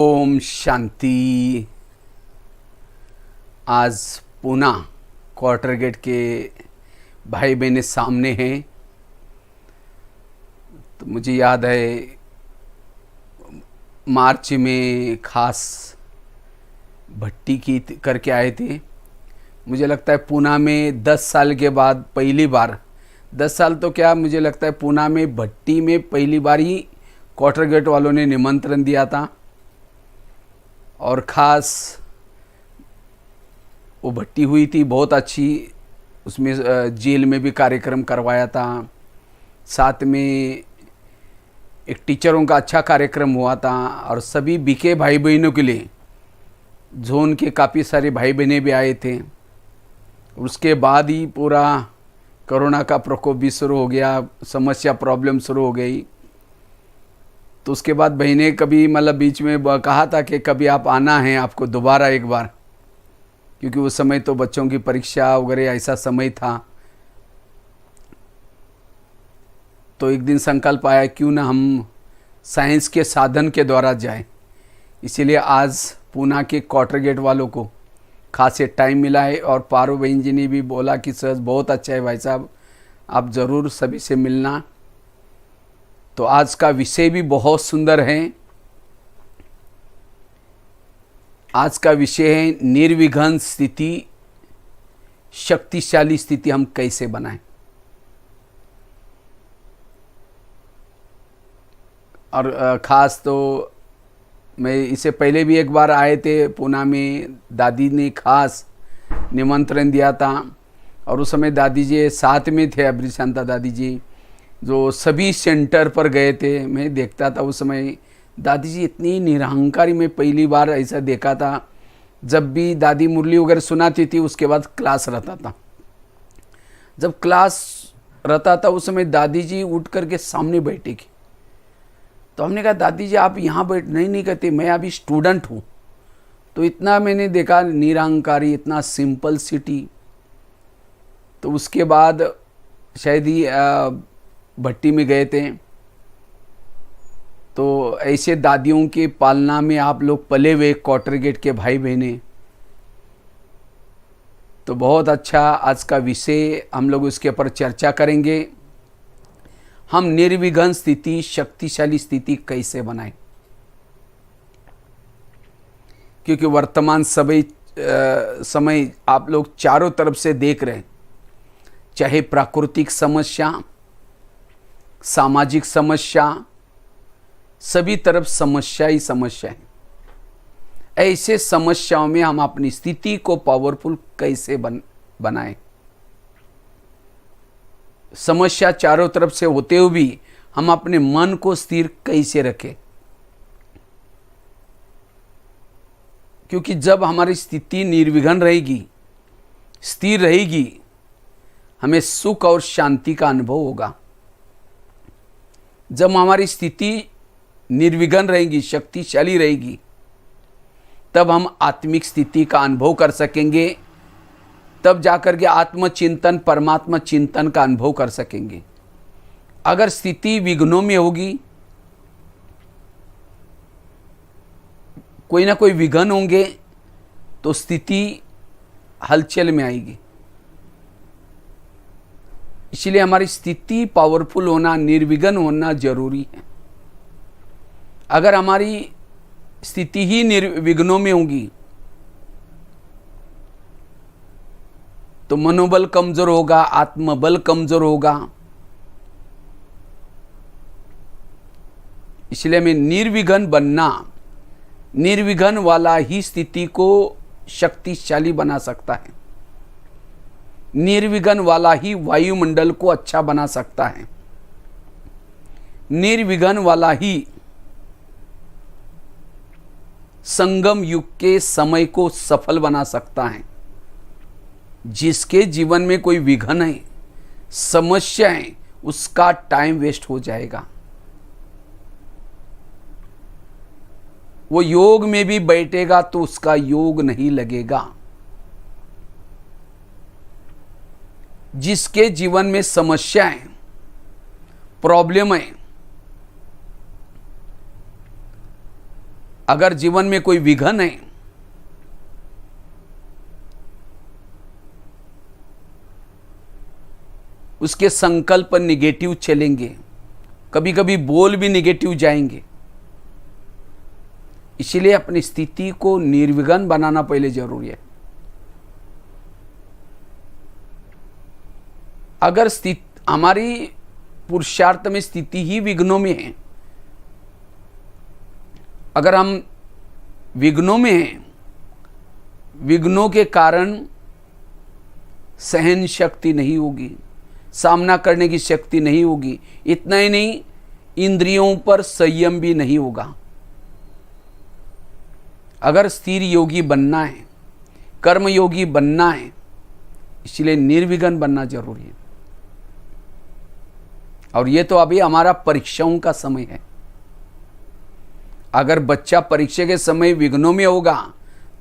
ओम शांति। आज Pune quarter gate के भाई बहने सामने हैं। तो मुझे याद है मार्च में खास भट्टी की करके आए थे। मुझे लगता है पुणे में 10 साल के बाद पहली बार, 10 साल तो क्या, मुझे लगता है पुणे में भट्टी में पहली बार ही क्वार्टर गेट वालों ने निमंत्रण दिया था। और ख़ास वो भट्टी हुई थी बहुत अच्छी, उसमें जेल में भी कार्यक्रम करवाया था। साथ में एक टीचरों का अच्छा कार्यक्रम हुआ था और सभी बीके भाई बहनों के लिए जोन के काफ़ी सारे भाई बहनें भी आए थे। उसके बाद ही पूरा कोरोना का प्रकोप भी शुरू हो गया, समस्या प्रॉब्लम शुरू हो गई। तो उसके बाद बहनें कभी मतलब बीच में कहा था कि कभी आप आना है आपको दोबारा एक बार, क्योंकि उस समय तो बच्चों की परीक्षा वगैरह ऐसा समय था। तो एक दिन संकल्प आया क्यों ना हम साइंस के साधन के द्वारा जाएं। इसीलिए आज पुणे के क्वार्टर गेट वालों को खास टाइम मिला है। और पारो बहन जी ने भी बोला कि सर बहुत अच्छा है भाई साहब, आप ज़रूर सभी से मिलना। तो आज का विषय भी बहुत सुंदर है। आज का विषय है निर्विघ्न स्थिति, शक्तिशाली स्थिति हम कैसे बनाएं। और ख़ास तो मैं इससे पहले भी एक बार आए थे पुणे में, दादी ने खास निमंत्रण दिया था। और उस समय दादी जी साथ में थे, अब्रिशांता दादी जी, जो सभी सेंटर पर गए थे। मैं देखता था उस समय दादी जी इतनी निरहंकारी, में पहली बार ऐसा देखा था। जब भी दादी मुरली वगैरह सुनाती थी उसके बाद क्लास रहता था। जब क्लास रहता था उस समय दादी जी उठ करके सामने बैठेगी। तो हमने कहा दादी जी आप यहाँ बैठ, नहीं कहते, मैं अभी स्टूडेंट हूँ। तो इतना मैंने देखा निरहंकारी, इतना सिंपल सिटी। तो उसके बाद शायद ही भट्टी में गए थे। तो ऐसे दादियों के पालना में आप लोग पले हुए क्वार्टर गेट के भाई बहने, तो बहुत अच्छा आज का विषय हम लोग उसके ऊपर चर्चा करेंगे। हम निर्विघ्न स्थिति, शक्तिशाली स्थिति कैसे बनाएं। क्योंकि वर्तमान समय आप लोग चारों तरफ से देख रहे हैं, चाहे प्राकृतिक समस्या, सामाजिक समस्या, सभी तरफ समस्या ही समस्या है। ऐसे समस्याओं में हम अपनी स्थिति को पावरफुल कैसे बनाएं। समस्या चारों तरफ से होते हुए भी हम अपने मन को स्थिर कैसे रखें। क्योंकि जब हमारी स्थिति निर्विघ्न रहेगी, स्थिर रहेगी, हमें सुख और शांति का अनुभव होगा। जब हमारी स्थिति निर्विघ्न रहेगी, शक्तिशाली रहेगी, तब हम आत्मिक स्थिति का अनुभव कर सकेंगे। तब जाकर के आत्मचिंतन, परमात्मा चिंतन का अनुभव कर सकेंगे। अगर स्थिति विघ्नों में होगी, कोई ना कोई विघ्न होंगे, तो स्थिति हलचल में आएगी। इसलिए हमारी स्थिति पावरफुल होना, निर्विघ्न होना जरूरी है। अगर हमारी स्थिति ही निर्विघ्नों में होगी तो मनोबल कमजोर होगा, आत्मबल कमजोर होगा। इसलिए हमें निर्विघ्न बनना, निर्विघ्न वाला ही स्थिति को शक्तिशाली बना सकता है। निर्विघ्न वाला ही वायुमंडल को अच्छा बना सकता है। निर्विघ्न वाला ही संगम युग के समय को सफल बना सकता है। जिसके जीवन में कोई विघ्न है, समस्या है, उसका टाइम वेस्ट हो जाएगा। वो योग में भी बैठेगा तो उसका योग नहीं लगेगा। जिसके जीवन में समस्या है, प्रॉब्लम है, अगर जीवन में कोई विघन है, उसके संकल्प निगेटिव चलेंगे, कभी कभी बोल भी निगेटिव जाएंगे। इसलिए अपनी स्थिति को निर्विघ्न बनाना पहले जरूरी है। अगर हमारी पुरुषार्थ में स्थिति ही विघ्नों में है, अगर हम विघ्नों में हैं, विघ्नों के कारण सहन शक्ति नहीं होगी, सामना करने की शक्ति नहीं होगी। इतना ही नहीं, इंद्रियों पर संयम भी नहीं होगा। अगर स्थिर योगी बनना है, कर्म योगी बनना है, इसलिए निर्विघ्न बनना जरूरी है। और ये तो अभी हमारा परीक्षाओं का समय है। अगर बच्चा परीक्षा के समय विघ्नों में होगा,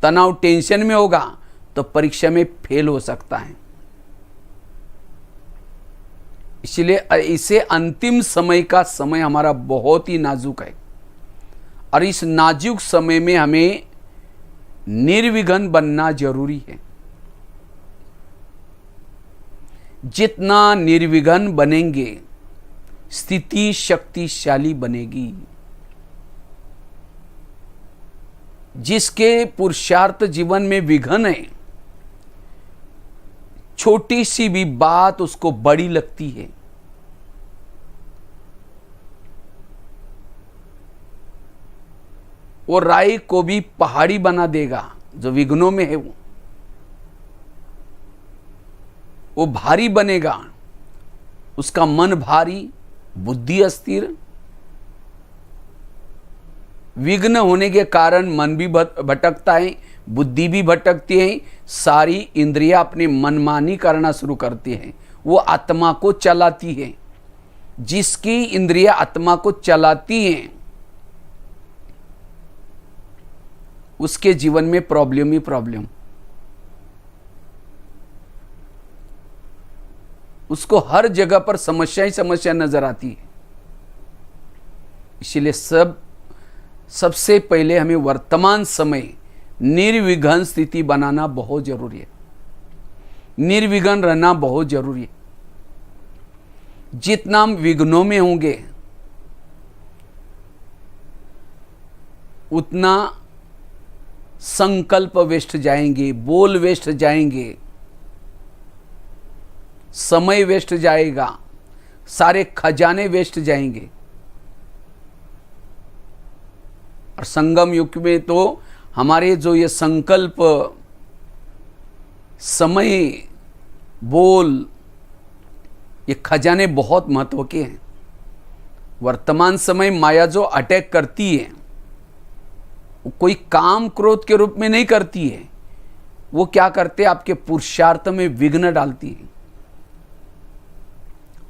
तनाव टेंशन में होगा, तो परीक्षा में फेल हो सकता है। इसलिए इसे अंतिम समय का समय हमारा बहुत ही नाजुक है, और इस नाजुक समय में हमें निर्विघ्न बनना जरूरी है। जितना निर्विघ्न बनेंगे, स्थिति शक्तिशाली बनेगी। जिसके पुरुषार्थ जीवन में विघ्न है, छोटी सी भी बात उसको बड़ी लगती है। वो राई को भी पहाड़ी बना देगा। जो विघ्नों में है वो भारी बनेगा, उसका मन भारी, बुद्धि अस्थिर। विघ्न होने के कारण मन भी भटकता है, बुद्धि भी भटकती है, सारी इंद्रियां अपनी मनमानी करना शुरू करती हैं। वो आत्मा को चलाती है। जिसकी इंद्रियां आत्मा को चलाती हैं, उसके जीवन में प्रॉब्लम ही प्रॉब्लम। उसको हर जगह पर समस्या ही समस्या नजर आती है। इसलिए सबसे पहले हमें वर्तमान समय निर्विघ्न स्थिति बनाना बहुत जरूरी है। निर्विघ्न रहना बहुत जरूरी है। जितना हम विघ्नों में होंगे, उतना संकल्प वेस्ट जाएंगे, बोल वेस्ट जाएंगे, समय वेस्ट जाएगा, सारे खजाने वेस्ट जाएंगे। और संगम युग में तो हमारे जो ये संकल्प, समय, बोल, ये खजाने बहुत महत्व के हैं। वर्तमान समय माया जो अटैक करती है, वो कोई काम क्रोध के रूप में नहीं करती है। वो क्या करते हैं, आपके पुरुषार्थ में विघ्न डालती है,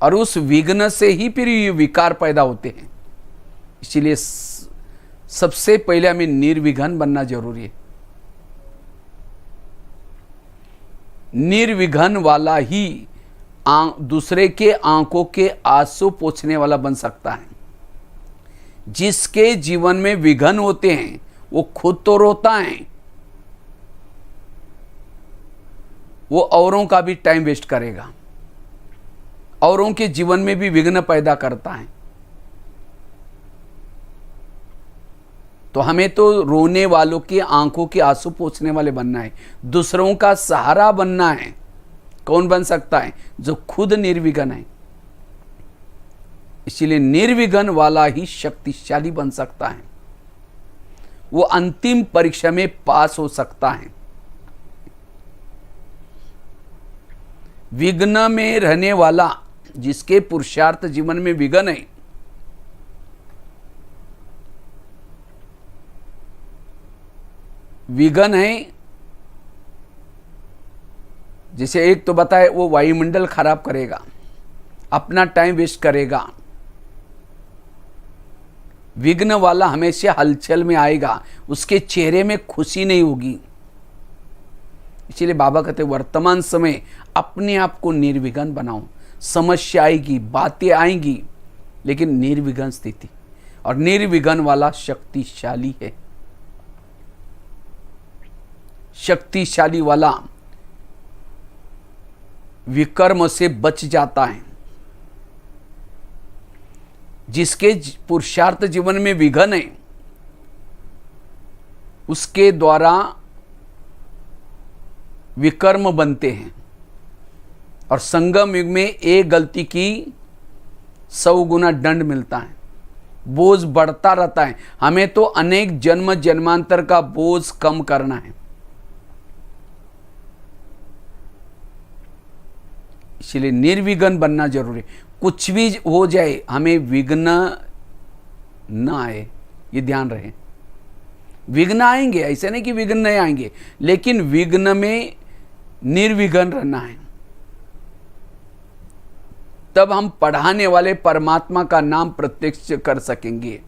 और उस विघ्न से ही फिर ये विकार पैदा होते हैं। इसीलिए सबसे पहले हमें निर्विघ्न बनना जरूरी है। निर्विघ्न वाला ही दूसरे के आंखों के आंसू पोंछने वाला बन सकता है। जिसके जीवन में विघ्न होते हैं, वो खुद तो रोता है, वो औरों का भी टाइम वेस्ट करेगा, औरों के जीवन में भी विघ्न पैदा करता है। तो हमें तो रोने वालों की आंखों के आंसू पोंछने वाले बनना है, दूसरों का सहारा बनना है। कौन बन सकता है? जो खुद निर्विघ्न है। इसलिए निर्विघ्न वाला ही शक्तिशाली बन सकता है। वो अंतिम परीक्षा में पास हो सकता है। विघ्न में रहने वाला, जिसके पुरुषार्थ जीवन में विघ्न है, विघ्न है, जैसे एक तो बताए, वो वायुमंडल खराब करेगा, अपना टाइम वेस्ट करेगा। विघ्न वाला हमेशा हलचल में आएगा, उसके चेहरे में खुशी नहीं होगी। इसलिए बाबा कहते वर्तमान समय अपने आप को निर्विघ्न बनाओ। समस्या आएगी, बातें आएंगी, लेकिन निर्विघ्न स्थिति, और निर्विघ्न वाला शक्तिशाली है। शक्तिशाली वाला विकर्म से बच जाता है। जिसके पुरुषार्थ जीवन में विघन है, उसके द्वारा विकर्म बनते हैं, और संगम युग में एक गलती की 100 गुना दंड मिलता है। बोझ बढ़ता रहता है। हमें तो अनेक जन्म जन्मांतर का बोझ कम करना है। इसलिए निर्विघ्न बनना जरूरी है। कुछ भी हो जाए, हमें विघ्न न आए, ये ध्यान रहे। विघ्न आएंगे, ऐसे नहीं कि विघ्न नहीं आएंगे, लेकिन विघ्न में निर्विघ्न रहना है। तब हम पढ़ाने वाले परमात्मा का नाम प्रत्यक्ष कर सकेंगे।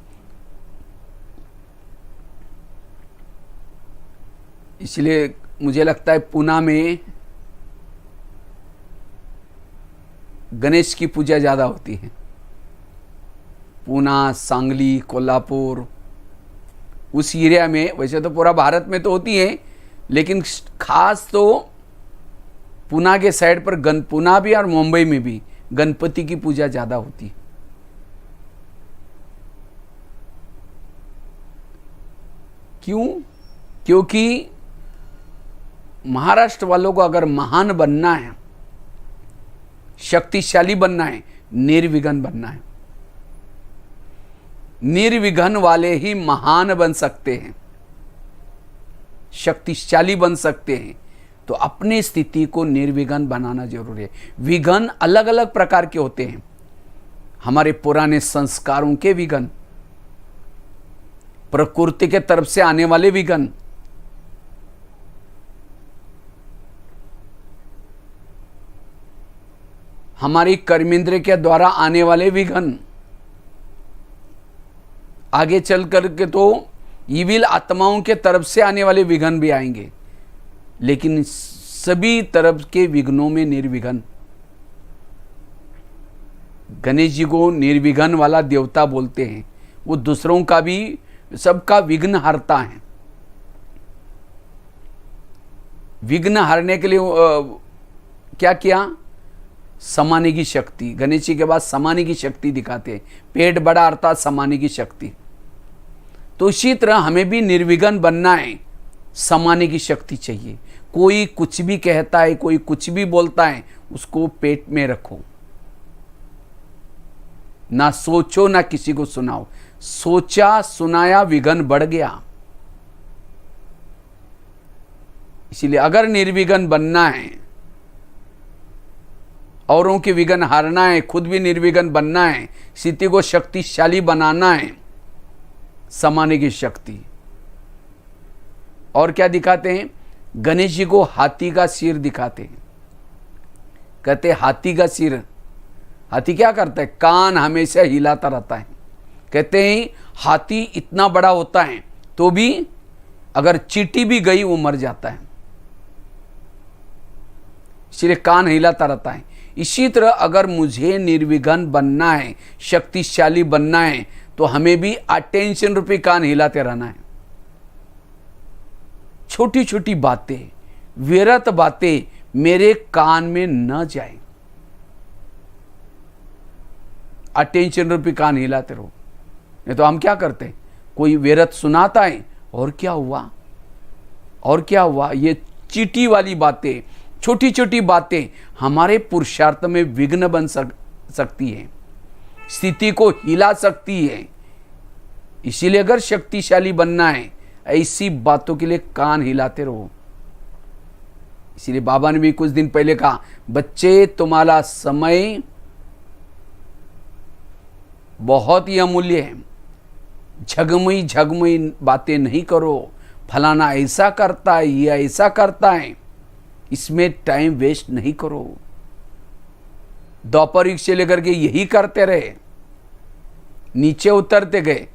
इसलिए मुझे लगता है पुणे में गणेश की पूजा ज़्यादा होती है। पुणे, सांगली, कोल्हापुर, उस एरिया में, वैसे तो पूरा भारत में तो होती है, लेकिन खास तो पुणे के साइड पर पुणे भी और मुंबई में भी गणपति की पूजा ज़्यादा होती है। क्यों? क्योंकि महाराष्ट्र वालों को अगर महान बनना है, शक्तिशाली बनना है, निर्विघ्न बनना है। निर्विघ्न वाले ही महान बन सकते हैं, शक्तिशाली बन सकते हैं। तो अपनी स्थिति को निर्विघ्न बनाना जरूरी है। विघ्न अलग अलग प्रकार के होते हैं। हमारे पुराने संस्कारों के विघ्न, प्रकृति के तरफ से आने वाले विघ्न, हमारी कर्मेंद्र के द्वारा आने वाले विघ्न, आगे चल करके तो ईविल आत्माओं के तरफ से आने वाले विघ्न भी आएंगे। लेकिन सभी तरफ के विघ्नों में निर्विघ्न, गणेश जी को निर्विघ्न वाला देवता बोलते हैं। वो दूसरों का भी, सबका विघ्न हरता है। विघ्न हरने के लिए क्या किया? समाने की शक्ति। गणेश जी के बाद समाने की शक्ति दिखाते हैं। पेट बड़ा अर्थात समाने की शक्ति। तो इसी तरह हमें भी निर्विघ्न बनना है, समाने की शक्ति चाहिए। कोई कुछ भी कहता है, कोई कुछ भी बोलता है, उसको पेट में रखो, ना सोचो ना किसी को सुनाओ। सोचा सुनाया विघ्न बढ़ गया। इसीलिए अगर निर्विघ्न बनना है, औरों के विघ्न हारना है, खुद भी निर्विघ्न बनना है, स्थिति को शक्तिशाली बनाना है, समाने की शक्ति। और क्या दिखाते हैं? गणेश जी को हाथी का सिर दिखाते हैं। कहते हाथी का सिर, हाथी क्या करता है? कान हमेशा हिलाता रहता है। कहते हैं हाथी इतना बड़ा होता है तो भी अगर चींटी भी गई वो मर जाता है, इसलिए कान हिलाता रहता है। इसी तरह अगर मुझे निर्विघ्न बनना है, शक्तिशाली बनना है, तो हमें भी अटेंशन रूपी कान हिलाते रहना है। छोटी छोटी बातें, व्यर्थ बातें मेरे कान में न जाए। अटेंशन रूपी कान हिलाते रहो। नहीं तो हम क्या करते हैं? कोई व्यर्थ सुनाता है, और क्या हुआ, और क्या हुआ, ये चीटी वाली बातें, छोटी छोटी बातें हमारे पुरुषार्थ में विघ्न बन सकती है, स्थिति को हिला सकती है। इसीलिए अगर शक्तिशाली बनना है, ऐसी बातों के लिए कान हिलाते रहो। इसीलिए बाबा ने भी कुछ दिन पहले कहा, बच्चे तुम्हारा समय बहुत ही अमूल्य है। झगमुई झगमुई बातें नहीं करो। फलाना ऐसा करता है, ये ऐसा करता है, इसमें टाइम वेस्ट नहीं करो। दोपहर युग से लेकर के यही करते रहे, नीचे उतरते गए।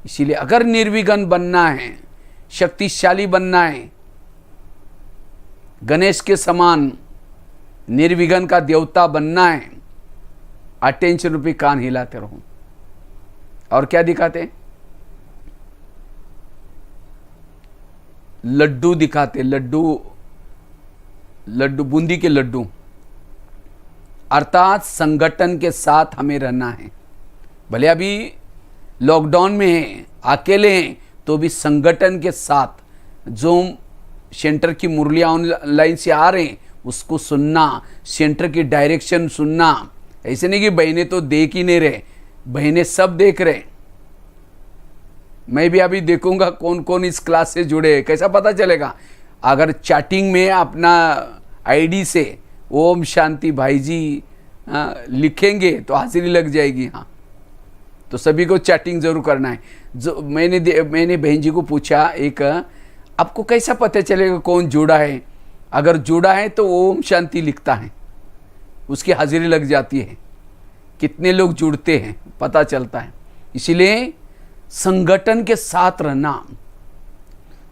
इसीलिए अगर निर्विघ्न बनना है, शक्तिशाली बनना है, गणेश के समान निर्विघ्न का देवता बनना है, अटेंशन रूपी कान हिलाते रहो। और क्या दिखाते? लड्डू दिखाते, लड्डू बूंदी के लड्डू, अर्थात संगठन के साथ हमें रहना है। भले अभी लॉकडाउन में हैं, अकेले हैं, तो भी संगठन के साथ जो सेंटर की मुरलियाँ ऑनलाइन से आ रहे हैं उसको सुनना, सेंटर की डायरेक्शन सुनना। ऐसे नहीं कि बहनें तो देख ही नहीं रहे, बहनें सब देख रहे। मैं भी अभी देखूंगा कौन कौन इस क्लास से जुड़े हैं, कैसा पता चलेगा? अगर चैटिंग में अपना आईडी से ओम शांति भाई जी लिखेंगे तो हाजिरी लग जाएगी। हाँ, तो सभी को चैटिंग जरूर करना है। जो मैंने बहन जी को पूछा, एक आपको कैसा पता चलेगा कौन जुड़ा है? अगर जुड़ा है तो ओम शांति लिखता है, उसकी हाजिरी लग जाती है। कितने लोग जुड़ते हैं पता चलता है। इसीलिए संगठन के साथ रहना,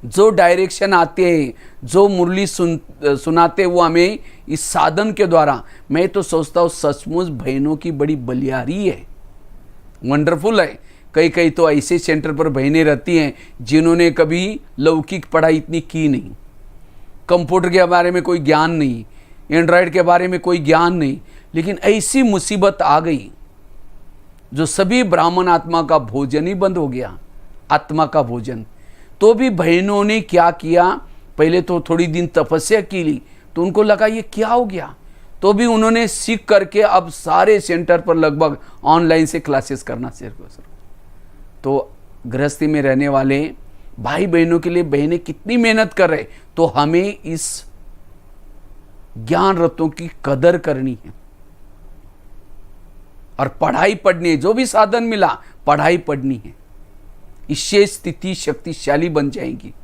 जो डायरेक्शन आते हैं, जो मुरली सुनाते वो हमें इस साधन के द्वारा, मैं तो सोचता हूँ सचमुच बहनों की बड़ी बलियारी है, वंडरफुल है। कई तो ऐसे सेंटर पर बहनें रहती हैं जिन्होंने कभी लौकिक पढ़ाई इतनी की नहीं, कंप्यूटर के बारे में कोई ज्ञान नहीं, एंड्रॉयड के बारे में कोई ज्ञान नहीं, लेकिन ऐसी मुसीबत आ गई जो सभी ब्राह्मण आत्मा का भोजन ही बंद हो गया, आत्मा का भोजन। तो भी बहनों ने क्या किया, पहले तो थोड़ी दिन तपस्या की ली, तो उनको लगा ये क्या हो गया, तो भी उन्होंने सीख करके अब सारे सेंटर पर लगभग ऑनलाइन से क्लासेस करना शुरू। तो गृहस्थी में रहने वाले भाई बहनों के लिए बहनें कितनी मेहनत कर रहे, तो हमें इस ज्ञान रत्नों की कदर करनी है और पढ़ाई पढ़नी है। जो भी साधन मिला पढ़ाई पढ़नी है, इससे स्थिति शक्तिशाली बन जाएगी।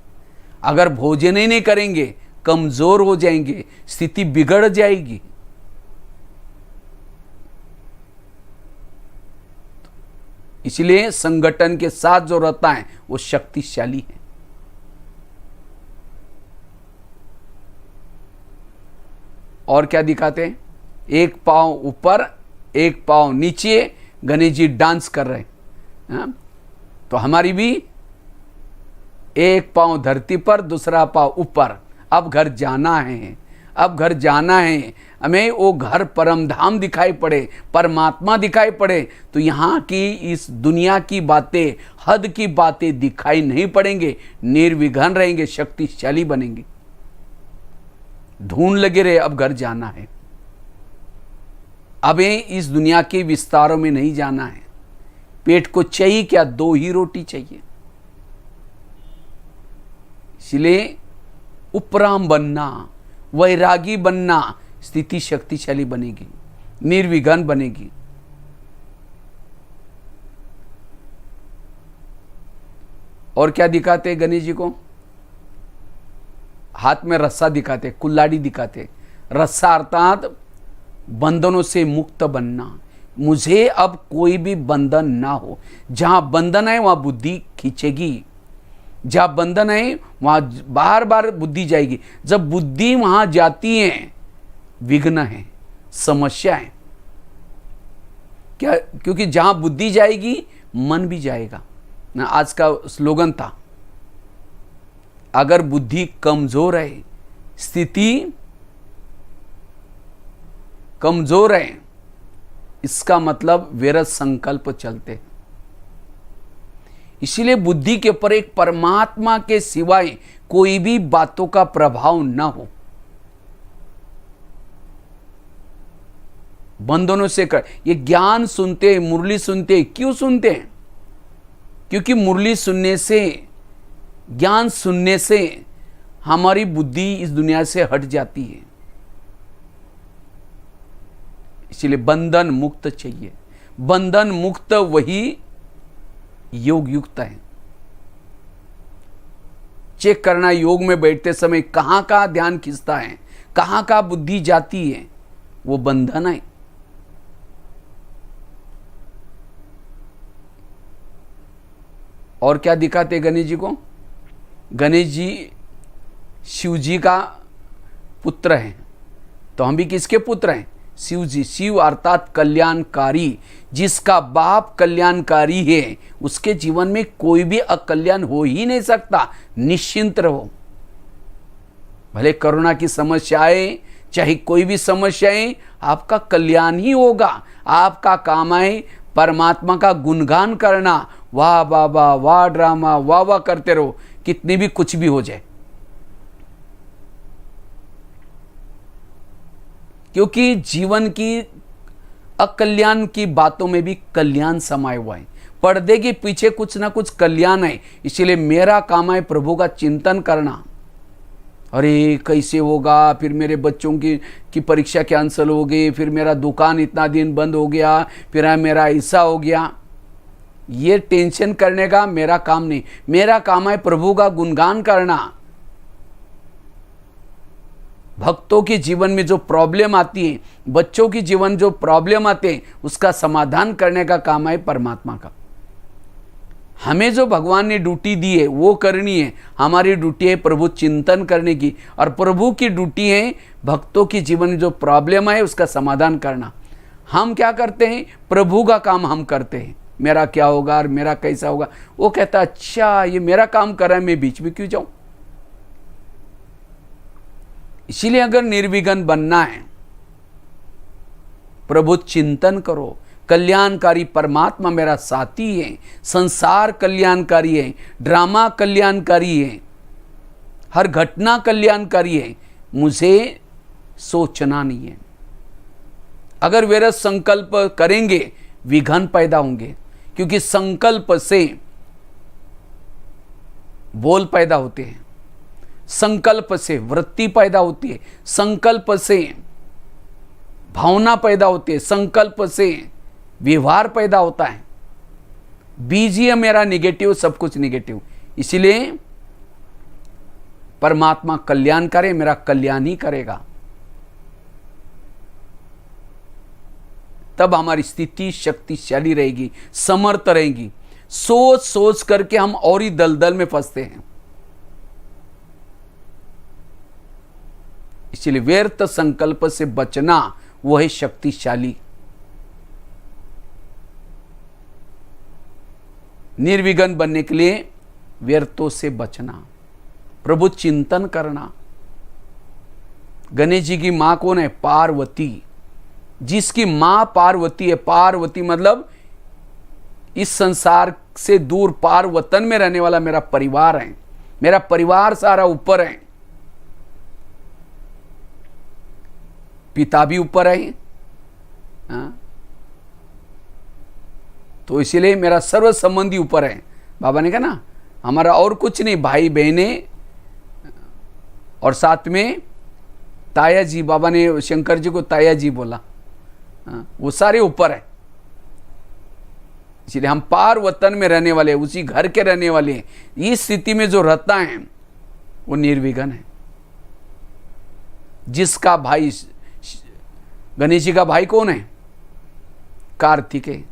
अगर भोजन ही नहीं करेंगे कमजोर हो जाएंगे, स्थिति बिगड़ जाएगी। इसलिए संगठन के साथ जो रहता है वो शक्तिशाली है। और क्या दिखाते हैं? एक पांव ऊपर एक पांव नीचे, गणेश जी डांस कर रहे हैं। तो हमारी भी एक पांव धरती पर, दूसरा पांव ऊपर। अब घर जाना है, अब घर जाना है। हमें वो घर परम धाम दिखाई पड़े, परमात्मा दिखाई पड़े, तो यहाँ की इस दुनिया की बातें, हद की बातें दिखाई नहीं पड़ेंगे। निर्विघ्न रहेंगे, शक्तिशाली बनेंगे। ढूंढ लगे रहे, अब घर जाना है। अब इस दुनिया के विस्तारों में नहीं जाना है। पेट को चाहिए क्या? 2 ही रोटी चाहिए। इसलिए उपराम बनना, वैरागी बनना, स्थिति शक्तिशाली बनेगी, निर्विघ्न बनेगी। और क्या दिखाते गणेश जी को? हाथ में रस्सा दिखाते, कुल्हाड़ी दिखाते। रस्सा अर्थात बंधनों से मुक्त बनना। मुझे अब कोई भी बंधन ना हो। जहां बंधन है वहां बुद्धि खींचेगी, जहां बंधन है वहां बार बार बुद्धि जाएगी। जब बुद्धि वहां जाती है विघ्न है, समस्या है। क्या? क्योंकि जहां बुद्धि जाएगी मन भी जाएगा ना। आज का स्लोगन था, अगर बुद्धि कमजोर है, स्थिति कमजोर है, इसका मतलब व्यर्थ संकल्प चलते हैं। इसीलिए बुद्धि के ऊपर एक परमात्मा के सिवाय कोई भी बातों का प्रभाव न हो। बंधनों से कर ये ज्ञान सुनते हैं, मुरली सुनते हैं। क्यों सुनते हैं? क्योंकि मुरली सुनने से, ज्ञान सुनने से हमारी बुद्धि इस दुनिया से हट जाती है। इसलिए बंधन मुक्त चाहिए। बंधन मुक्त वही योग युक्त है। चेक करना योग में बैठते समय कहां का ध्यान खिंचता है, कहां का बुद्धि जाती है, वो बंधन है। और क्या दिखाते गणेश जी को? गणेश जी शिव जी का पुत्र हैं, तो हम भी किसके पुत्र हैं? शिव जी। शिव अर्थात कल्याणकारी। जिसका बाप कल्याणकारी है उसके जीवन में कोई भी अकल्याण हो ही नहीं सकता। निश्चिंत रहो। भले कोरोना की समस्याएं, चाहे कोई भी समस्याएं, आपका कल्याण ही होगा। आपका काम है परमात्मा का गुणगान करना। वाह बाबा, वाह ड्रामा, वाह वाह करते रहो, कितनी भी कुछ भी हो जाए। क्योंकि जीवन की अकल्याण की बातों में भी कल्याण समाये हुआ है। पर्दे के पीछे कुछ ना कुछ कल्याण है। इसलिए मेरा काम है प्रभु का चिंतन करना। अरे कैसे होगा, फिर मेरे बच्चों की परीक्षा कैंसिल हो गई, फिर मेरा दुकान इतना दिन बंद हो गया, फिर मेरा ऐसा हो गया। ये टेंशन करने का मेरा काम नहीं। मेरा काम है प्रभु का गुणगान करना। भक्तों के जीवन में जो प्रॉब्लम आती है, बच्चों की जीवन जो प्रॉब्लम आते हैं, उसका समाधान करने का काम है परमात्मा का। हमें जो भगवान ने ड्यूटी दी है वो करनी है। हमारी ड्यूटी है प्रभु चिंतन करने की, और प्रभु की ड्यूटी है भक्तों की जीवन में जो प्रॉब्लम है उसका समाधान करना। हम क्या करते हैं, प्रभु का काम हम करते हैं। मेरा क्या होगा और मेरा कैसा होगा, वो कहता अच्छा ये मेरा काम कर रहा है, मैं बीच में क्यों जाऊं। इसीलिए अगर निर्विघ्न बनना है, प्रभु चिंतन करो। कल्याणकारी परमात्मा मेरा साथी है, संसार कल्याणकारी है, ड्रामा कल्याणकारी है, हर घटना कल्याणकारी है। मुझे सोचना नहीं है। अगर वे संकल्प करेंगे, विघ्न पैदा होंगे। क्योंकि संकल्प से बोल पैदा होते हैं, संकल्प से वृत्ति पैदा होती है, संकल्प से भावना पैदा होती है, संकल्प से व्यवहार पैदा होता है। बीज ही है मेरा निगेटिव, सब कुछ निगेटिव। इसलिए परमात्मा कल्याण करे, मेरा कल्याण ही करेगा। तब हमारी स्थिति शक्तिशाली रहेगी, समर्थ रहेगी। सोच सोच करके हम और ही दलदल में फंसते हैं। इसलिए व्यर्थ संकल्प से बचना वो है शक्तिशाली। निर्विघ्न बनने के लिए व्यर्थों से बचना, प्रभु चिंतन करना। गणेश जी की मां कौन है? पार्वती। जिसकी मां पार्वती है, पार्वती मतलब इस संसार से दूर पार वतन में रहने वाला मेरा परिवार है। मेरा परिवार सारा ऊपर है, पिता भी ऊपर है। हाँ? तो इसीलिए मेरा सर्व संबंधी ऊपर है। बाबा ने कहा ना, हमारा और कुछ नहीं, भाई बहने और साथ में ताया जी। बाबा ने शंकर जी को ताया जी बोला। वो सारे ऊपर है। इसलिए हम पार वतन में रहने वाले, उसी घर के रहने वाले हैं। इस स्थिति में जो रहता है वो निर्विघ्न है। जिसका भाई, गणेश जी का भाई कौन है? कार्तिकेय।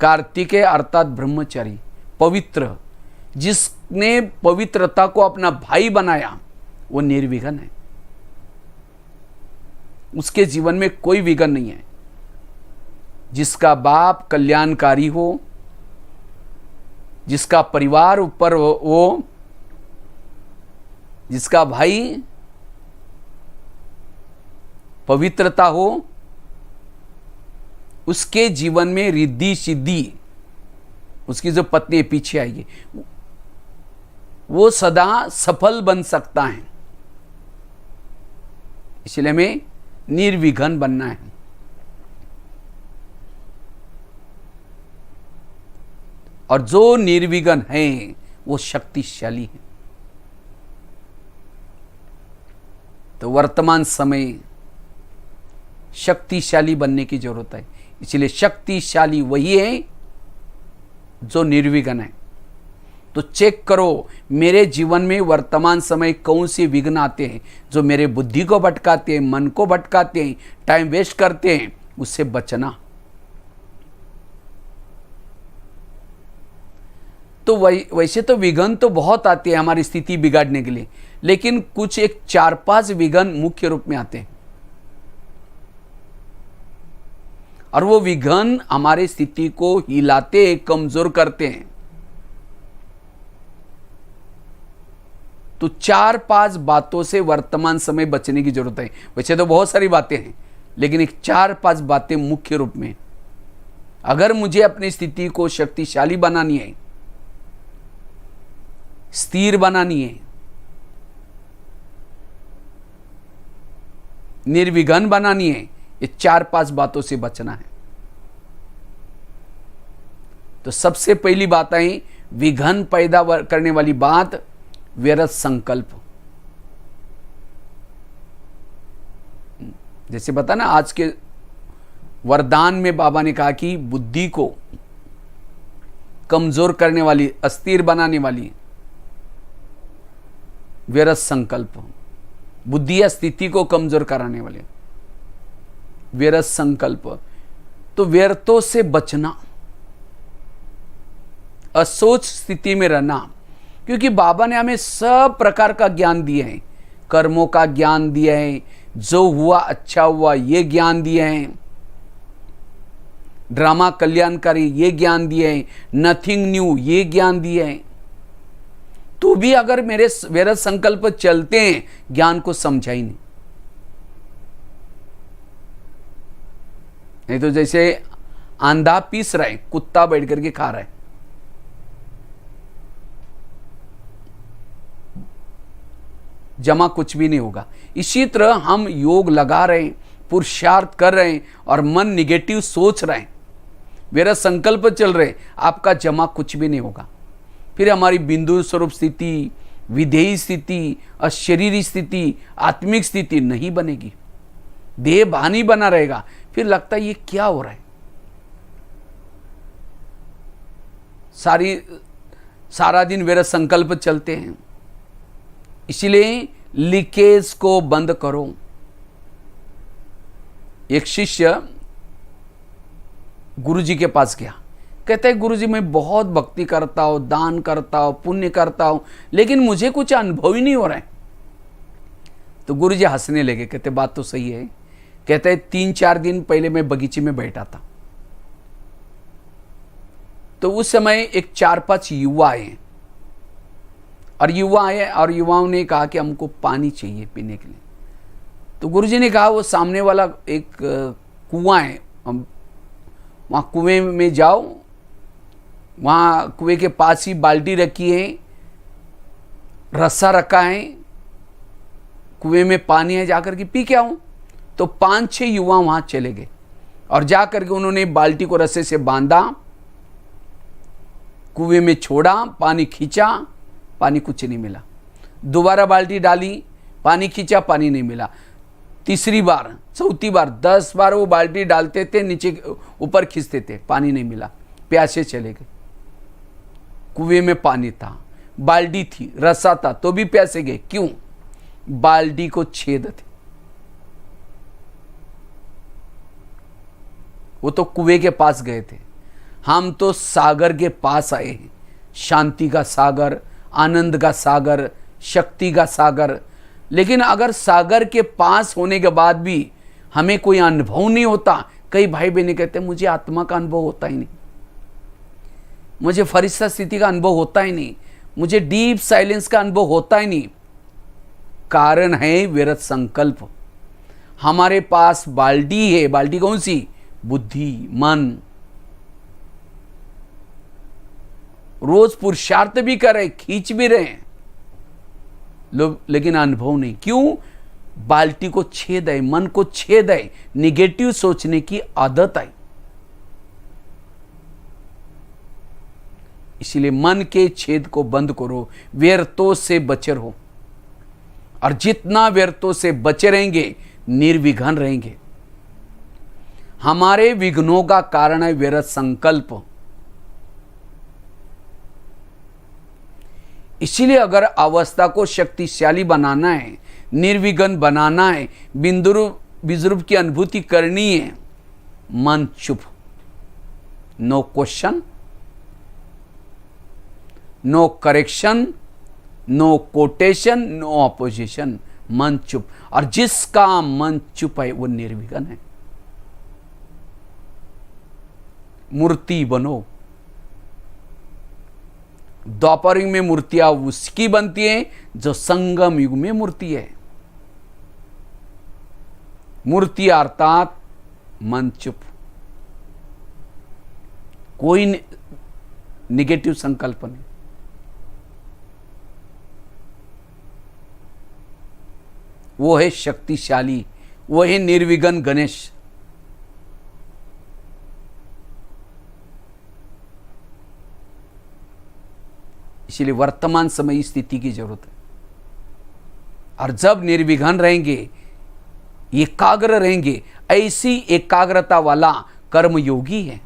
कार्तिकेय अर्थात ब्रह्मचारी, पवित्र। जिसने पवित्रता को अपना भाई बनाया वो निर्विघ्न है। उसके जीवन में कोई विघ्न नहीं है। जिसका बाप कल्याणकारी हो, जिसका परिवार ऊपर हो, जिसका भाई पवित्रता हो, उसके जीवन में रिद्धि सिद्धि, उसकी जो पत्नी पीछे आएगी, वो सदा सफल बन सकता है। इसलिए हमें निर्विघ्न बनना है। और जो निर्विघ्न है वो शक्तिशाली है। तो वर्तमान समय शक्तिशाली बनने की जरूरत है। इसलिए शक्तिशाली वही है जो निर्विघ्न है। तो चेक करो मेरे जीवन में वर्तमान समय कौन से विघ्न आते हैं जो मेरे बुद्धि को भटकाते हैं, मन को भटकाते हैं, टाइम वेस्ट करते हैं। उससे बचना। तो वैसे तो विघ्न तो बहुत आते हैं हमारी स्थिति बिगाड़ने के लिए, लेकिन कुछ एक 4-5 विघ्न मुख्य रूप में आते हैं। और वो विघ्न हमारी स्थिति को हिलाते, कमजोर करते हैं। तो 4-5 बातों से वर्तमान समय बचने की जरूरत है। वैसे तो बहुत सारी बातें हैं, लेकिन एक 4-5 बातें मुख्य रूप में, अगर मुझे अपनी स्थिति को शक्तिशाली बनानी है, स्थिर बनानी है, निर्विघ्न बनानी है, ये 4-5 बातों से बचना है। तो सबसे पहली बात है, विघ्न पैदा करने वाली बात, व्यर्थ संकल्प। जैसे बता ना, आज के वरदान में बाबा ने कहा कि बुद्धि को कमजोर करने वाली, अस्थिर बनाने वाली व्यर्थ संकल्प, बुद्धि या स्थिति को कमजोर कराने वाले व्यर्थ संकल्प। तो व्यर्थों से बचना, असोच स्थिति में रहना, क्योंकि बाबा ने हमें सब प्रकार का ज्ञान दिया है, कर्मों का ज्ञान दिया है, जो हुआ अच्छा हुआ ये ज्ञान दिया है, ड्रामा कल्याणकारी ये ज्ञान दिया है, नथिंग न्यू ये ज्ञान दिया है। तो भी अगर मेरे व्यर्थ संकल्प चलते हैं, ज्ञान को समझा ही नहीं तो जैसे आंधा पीस रहा है, कुत्ता बैठ करके खा रहा है, जमा कुछ भी नहीं होगा। इसी तरह हम योग लगा रहे हैं, पुरुषार्थ कर रहे हैं और मन निगेटिव सोच रहे हैं, मेरा संकल्प चल रहे, आपका जमा कुछ भी नहीं होगा। फिर हमारी बिंदु स्वरूप स्थिति, विधेयी स्थिति, अशरीरी स्थिति, आत्मिक स्थिति नहीं बनेगी, देह भानी बना रहेगा। फिर लगता है ये क्या हो रहा है, सारा दिन मेरा संकल्प चलते हैं। इसलिए लीकेज को बंद करो। एक शिष्य गुरुजी के पास गया, कहता है गुरुजी मैं बहुत भक्ति करता हूं, दान करता हूं, पुण्य करता हूं, लेकिन मुझे कुछ अनुभव ही नहीं हो रहा है। तो गुरुजी हंसने लगे, कहते बात तो सही है। कहते हैं 3-4 दिन पहले मैं बगीचे में बैठा था, तो उस समय एक 4-5 युवा आए और युवाओं ने कहा कि हमको पानी चाहिए पीने के लिए। तो गुरुजी ने कहा वो सामने वाला एक कुआं है, वहाँ कुएं में जाओ, वहाँ कुएं के पास ही बाल्टी रखी है, रस्सा रखा है, कुएं में पानी है, जाकर के पी के आओ। तो 5-6 युवा वहाँ चले गए और जाकर के उन्होंने बाल्टी को रस्से से बांधा, कुएं में छोड़ा, पानी खींचा, पानी कुछ नहीं मिला। दोबारा बाल्टी डाली, पानी खींचा, पानी नहीं मिला। तीसरी बार, चौथी बार, 10 बार वो बाल्टी डालते थे, नीचे ऊपर खींचते थे, पानी नहीं मिला। प्यासे चले गए, कुएं में पानी था, बाल्टी थी, रस्सा था, तो भी प्यासे गए। क्यों? बाल्टी को छेद थे। वो तो कुएं के पास गए थे, हम तो सागर के पास आए हैं, शांति का सागर, आनंद का सागर, शक्ति का सागर। लेकिन अगर सागर के पास होने के बाद भी हमें कोई अनुभव नहीं होता, कई भाई बहनें कहते मुझे आत्मा का अनुभव होता ही नहीं, मुझे फरिश्ता स्थिति का अनुभव होता ही नहीं, मुझे डीप साइलेंस का अनुभव होता ही नहीं। कारण है व्यर्थ संकल्प। हमारे पास बाल्टी है, बाल्टी कौन सी? बुद्धि, मन। रोज पुरुषार्थ भी कर रहे, खींच भी रहे हैं लोग, लेकिन अनुभव नहीं। क्यों? बाल्टी को छेद है, मन को छेद है, निगेटिव सोचने की आदत है। इसलिए मन के छेद को बंद करो, व्यर्थों से बचे रहो, और जितना व्यर्थों से बचे रहेंगे निर्विघ्न रहेंगे। हमारे विघ्नों का कारण है व्यर्थ संकल्प। इसीलिए अगर अवस्था को शक्तिशाली बनाना है, निर्विघ्न बनाना है, विद्रूप की अनुभूति करनी है, मन चुप, no question, no correction, no quotation, no opposition, मन चुप। और जिसका मन चुप है वो निर्विघ्न है। मूर्ति बनो, द्वापर युग में मूर्तियां उसकी बनती हैं जो संगम युग में मूर्ति है। मूर्ति अर्थात मन चुप, कोई निगेटिव संकल्प नहीं। वो है शक्तिशाली, वो है निर्विघ्न गणेश। इसलिए वर्तमान समय स्थिति की जरूरत है। और जब निर्विघ्न रहेंगे, एकाग्र रहेंगे, ऐसी एकाग्रता वाला कर्मयोगी है,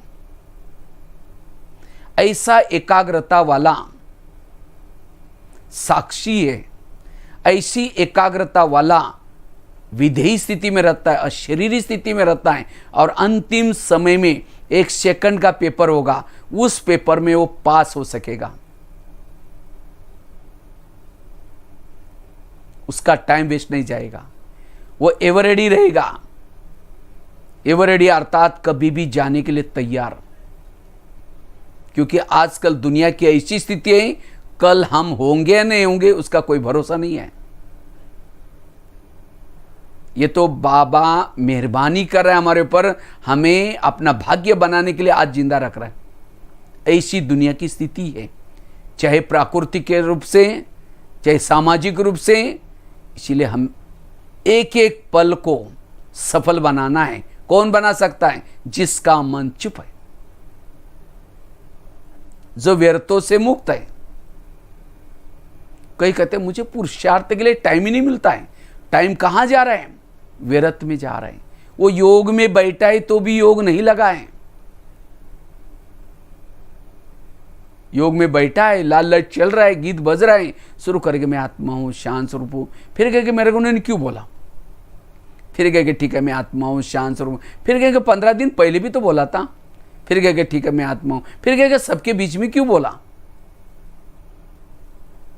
ऐसा एकाग्रता वाला साक्षी है, ऐसी एकाग्रता वाला विधेयी स्थिति में रहता है, अशरीरी स्थिति में रहता है। और अंतिम समय में 1 सेकंड का पेपर होगा, उस पेपर में वो पास हो सकेगा। उसका टाइम वेस्ट नहीं जाएगा, वो एवर रेडी रहेगा। एवर रेडी अर्थात कभी भी जाने के लिए तैयार। क्योंकि आजकल दुनिया की ऐसी स्थिति है, कल हम होंगे या नहीं होंगे उसका कोई भरोसा नहीं है। ये तो बाबा मेहरबानी कर रहा है हमारे ऊपर, हमें अपना भाग्य बनाने के लिए आज जिंदा रख रहा है। ऐसी दुनिया की स्थिति है, चाहे प्राकृतिक के रूप से, चाहे सामाजिक रूप से। इसीलिए हम एक एक पल को सफल बनाना है। कौन बना सकता है? जिसका मन चुप है, जो व्यर्थों से मुक्त है। कई कहते हैं मुझे पुरुषार्थ के लिए टाइम ही नहीं मिलता है। टाइम कहां जा रहा है? व्यर्थ में जा रहे हैं। वो योग में बैठा है तो भी योग नहीं लगा है। योग में बैठा है, लाल लाइट चल रहा है, गीत बज रहा है, शुरू करके मैं आत्मा हूं, शांत स्वरूप हूं। फिर कहेंगे मेरे को उन्होंने क्यों बोला? फिर कहेंगे ठीक है मैं आत्मा हूं, शांत स्वरूप। फिर कहेंगे 15 दिन पहले भी तो बोला था। फिर कहेंगे ठीक है मैं आत्मा हूं। फिर कहेंगे सबके बीच में क्यों बोला?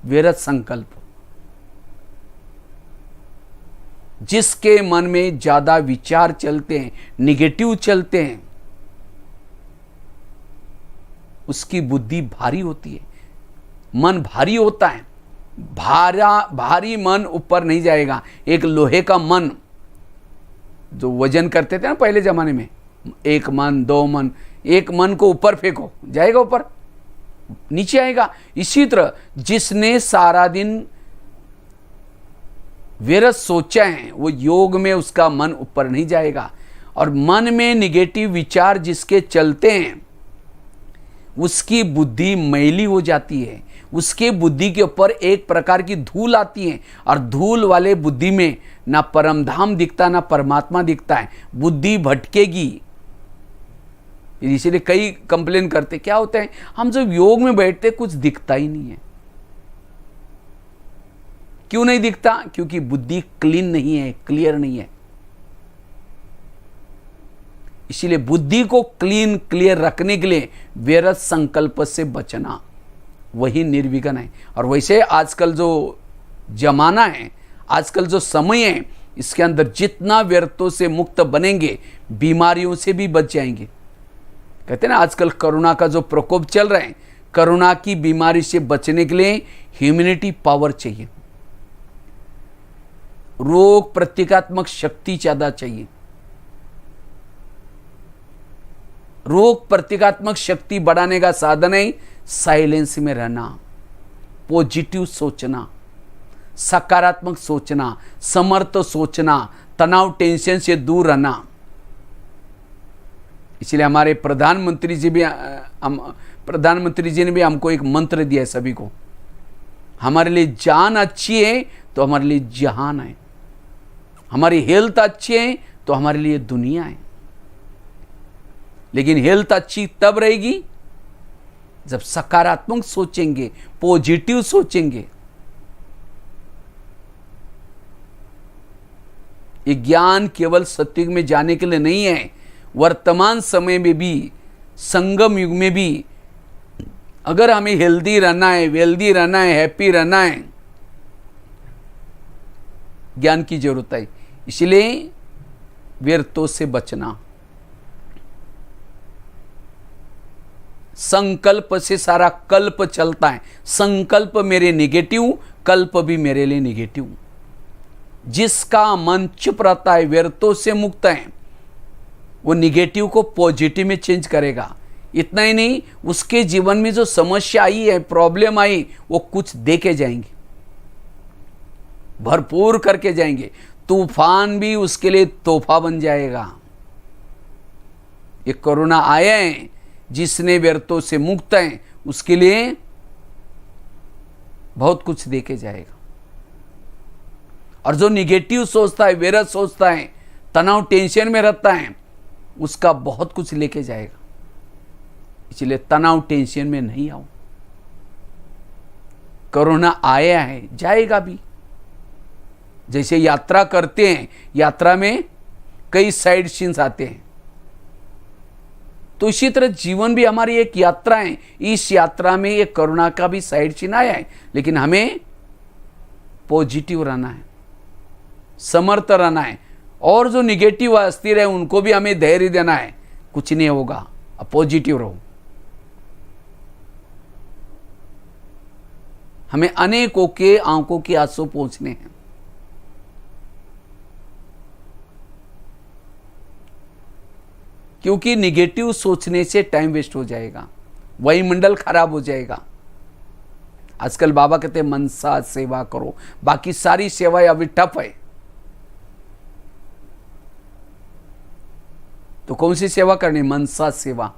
व्यर्थ संकल्प। जिसके मन में ज्यादा विचार चलते हैं, निगेटिव चलते हैं, उसकी बुद्धि भारी होती है, मन भारी होता है। भारी मन ऊपर नहीं जाएगा। एक लोहे का मन जो वजन करते थे ना पहले जमाने में, 1 मन 2 मन, एक मन को ऊपर फेंको, जाएगा ऊपर? नीचे आएगा। इसी तरह जिसने सारा दिन व्यर्थ सोचा है, वो योग में उसका मन ऊपर नहीं जाएगा। और मन में निगेटिव विचार जिसके चलते हैं, उसकी बुद्धि मैली हो जाती है। उसके बुद्धि के ऊपर एक प्रकार की धूल आती है। और धूल वाले बुद्धि में ना परम धाम दिखता, ना परमात्मा दिखता है। बुद्धि भटकेगी। इसलिए कई कंप्लेन करते, क्या होता है, हम जब योग में बैठते कुछ दिखता ही नहीं है। क्यों नहीं दिखता? क्योंकि बुद्धि क्लीन नहीं है, क्लियर नहीं है। इसीलिए बुद्धि को क्लीन क्लियर रखने के लिए व्यर्थ संकल्प से बचना, वही निर्विघ्न है। और वैसे आजकल जो जमाना है, आजकल जो समय है, इसके अंदर जितना व्यर्थों से मुक्त बनेंगे, बीमारियों से भी बच जाएंगे। कहते हैं ना आजकल कोरोना का जो प्रकोप चल रहा है, कोरोना की बीमारी से बचने के लिए ह्यूमैनिटी पावर चाहिए, रोग प्रतिकात्मक शक्ति ज्यादा चाहिए। रोग प्रतिकात्मक शक्ति बढ़ाने का साधन है साइलेंस में रहना, पॉजिटिव सोचना, सकारात्मक सोचना, समर्थ सोचना, तनाव टेंशन से दूर रहना। इसलिए हमारे प्रधानमंत्री जी ने भी हमको एक मंत्र दिया है सभी को, हमारे लिए जान अच्छी है तो हमारे लिए जहान है, हमारी हेल्थ अच्छी है तो हमारे लिए दुनिया है। लेकिन हेल्थ अच्छी तब रहेगी जब सकारात्मक सोचेंगे, पॉजिटिव सोचेंगे। ये ज्ञान केवल सत्युग में जाने के लिए नहीं है, वर्तमान समय में भी, संगम युग में भी अगर हमें हेल्दी रहना है, वेल्दी रहना है, हैप्पी रहना है, ज्ञान की जरूरत है। इसलिए व्यर्थों से बचना, संकल्प से सारा कल्प चलता है। संकल्प मेरे नेगेटिव, कल्प भी मेरे लिए नेगेटिव। जिसका मन चुप रहता है, व्यर्थों से मुक्त है, वो निगेटिव को पॉजिटिव में चेंज करेगा। इतना ही नहीं, उसके जीवन में जो समस्या आई है, प्रॉब्लम आई, वो कुछ दे के जाएंगे, भरपूर करके जाएंगे। तूफान भी उसके लिए तोहफा बन जाएगा। ये कोरोना आया है, जिसने व्यर्थों से मुक्त है, उसके लिए बहुत कुछ दे के जाएगा। और जो निगेटिव सोचता है, व्यर्थ सोचता है, तनाव टेंशन में रहता है, उसका बहुत कुछ लेके जाएगा। इसलिए तनाव टेंशन में नहीं आओ। कोरोना आया है, जाएगा भी। जैसे यात्रा करते हैं, यात्रा में कई साइड सीन्स आते हैं, तो इसी तरह जीवन भी हमारी एक यात्रा है। इस यात्रा में एक कोरोना का भी साइड सीन आया है, लेकिन हमें पॉजिटिव रहना है, समर्थ रहना है। और जो निगेटिव अस्थिर है, उनको भी हमें धैर्य देना है। कुछ नहीं होगा, अब पॉजिटिव रहो। हमें अनेकों के आंखों के आंसू पहुंचने हैं। क्योंकि निगेटिव सोचने से टाइम वेस्ट हो जाएगा, वायुमंडल खराब हो जाएगा। आजकल बाबा कहते हैं मनसा सेवा करो, बाकी सारी सेवाएं अभी टफ है। तो कौन सी सेवा करनी? मनसा सेवा।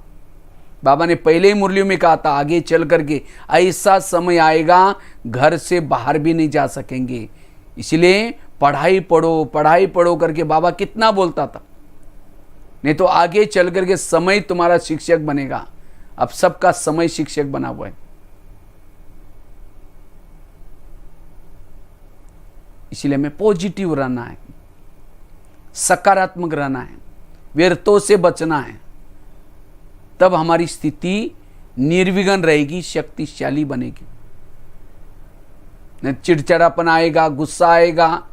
बाबा ने पहले ही मुरलियों में कहा था, आगे चल करके ऐसा समय आएगा घर से बाहर भी नहीं जा सकेंगे। इसलिए पढ़ाई पढ़ो करके बाबा कितना बोलता था। नहीं तो आगे चल करके समय तुम्हारा शिक्षक बनेगा। अब सबका समय शिक्षक बना हुआ है। इसलिए हमें पॉजिटिव रहना है, सकारात्मक रहना है, व्यर्थों से बचना है। तब हमारी स्थिति निर्विघ्न रहेगी, शक्तिशाली बनेगी। नहीं चिड़चिड़ापन आएगा, गुस्सा आएगा,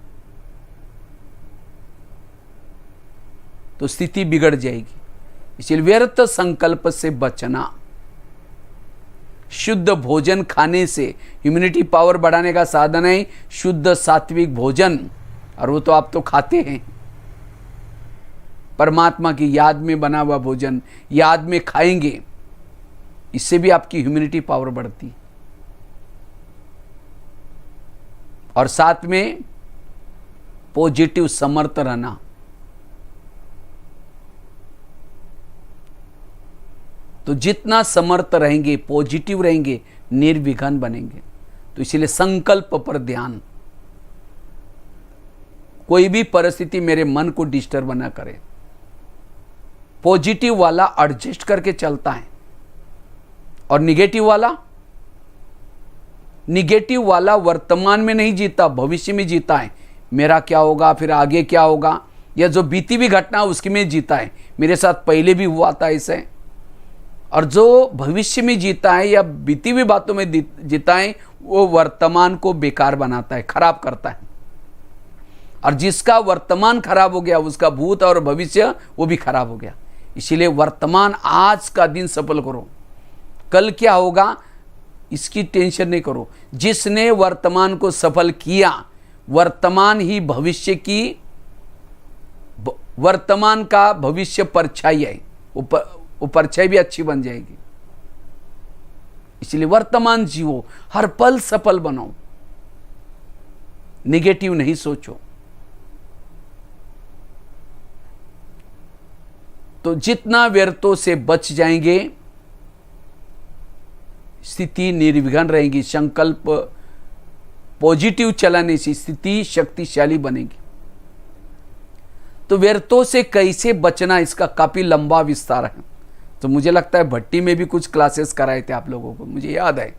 तो स्थिति बिगड़ जाएगी। इसलिए व्यर्थ संकल्प से बचना। शुद्ध भोजन खाने से इम्यूनिटी पावर बढ़ाने का साधन है शुद्ध सात्विक भोजन, और वो तो आप तो खाते हैं। परमात्मा की याद में बना हुआ भोजन याद में खाएंगे, इससे भी आपकी इम्यूनिटी पावर बढ़ती। और साथ में पॉजिटिव समर्थ रहना। तो जितना समर्थ रहेंगे, पॉजिटिव रहेंगे, निर्विघ्न बनेंगे। तो इसलिए संकल्प पर ध्यान। कोई भी परिस्थिति मेरे मन को डिस्टर्ब न करे। पॉजिटिव वाला एडजस्ट करके चलता है, और निगेटिव वाला वर्तमान में नहीं जीता, भविष्य में जीता है। मेरा क्या होगा, फिर आगे क्या होगा, या जो बीती हुई घटना उसकी में जीता है, मेरे साथ पहले भी हुआ था ऐसे। और जो भविष्य में जीता है या बीती हुई बातों में जीता है, वो वर्तमान को बेकार बनाता है, खराब करता है। और जिसका वर्तमान खराब हो गया, उसका भूत और भविष्य वो भी खराब हो गया। इसीलिए वर्तमान, आज का दिन सफल करो। कल क्या होगा इसकी टेंशन नहीं करो। जिसने वर्तमान को सफल किया, वर्तमान ही भविष्य की, वर्तमान का भविष्य परछाई है, वो परछाई भी अच्छी बन जाएगी। इसलिए वर्तमान जियो, हर पल सफल बनो, निगेटिव नहीं सोचो। तो जितना व्यर्थों से बच जाएंगे, स्थिति निर्विघ्न रहेगी। संकल्प पॉजिटिव चलाने से स्थिति शक्तिशाली बनेगी। तो व्यर्थों से कैसे बचना, इसका काफी लंबा विस्तार है। तो मुझे लगता है भट्टी में भी कुछ क्लासेस कराए थे आप लोगों को, मुझे याद है।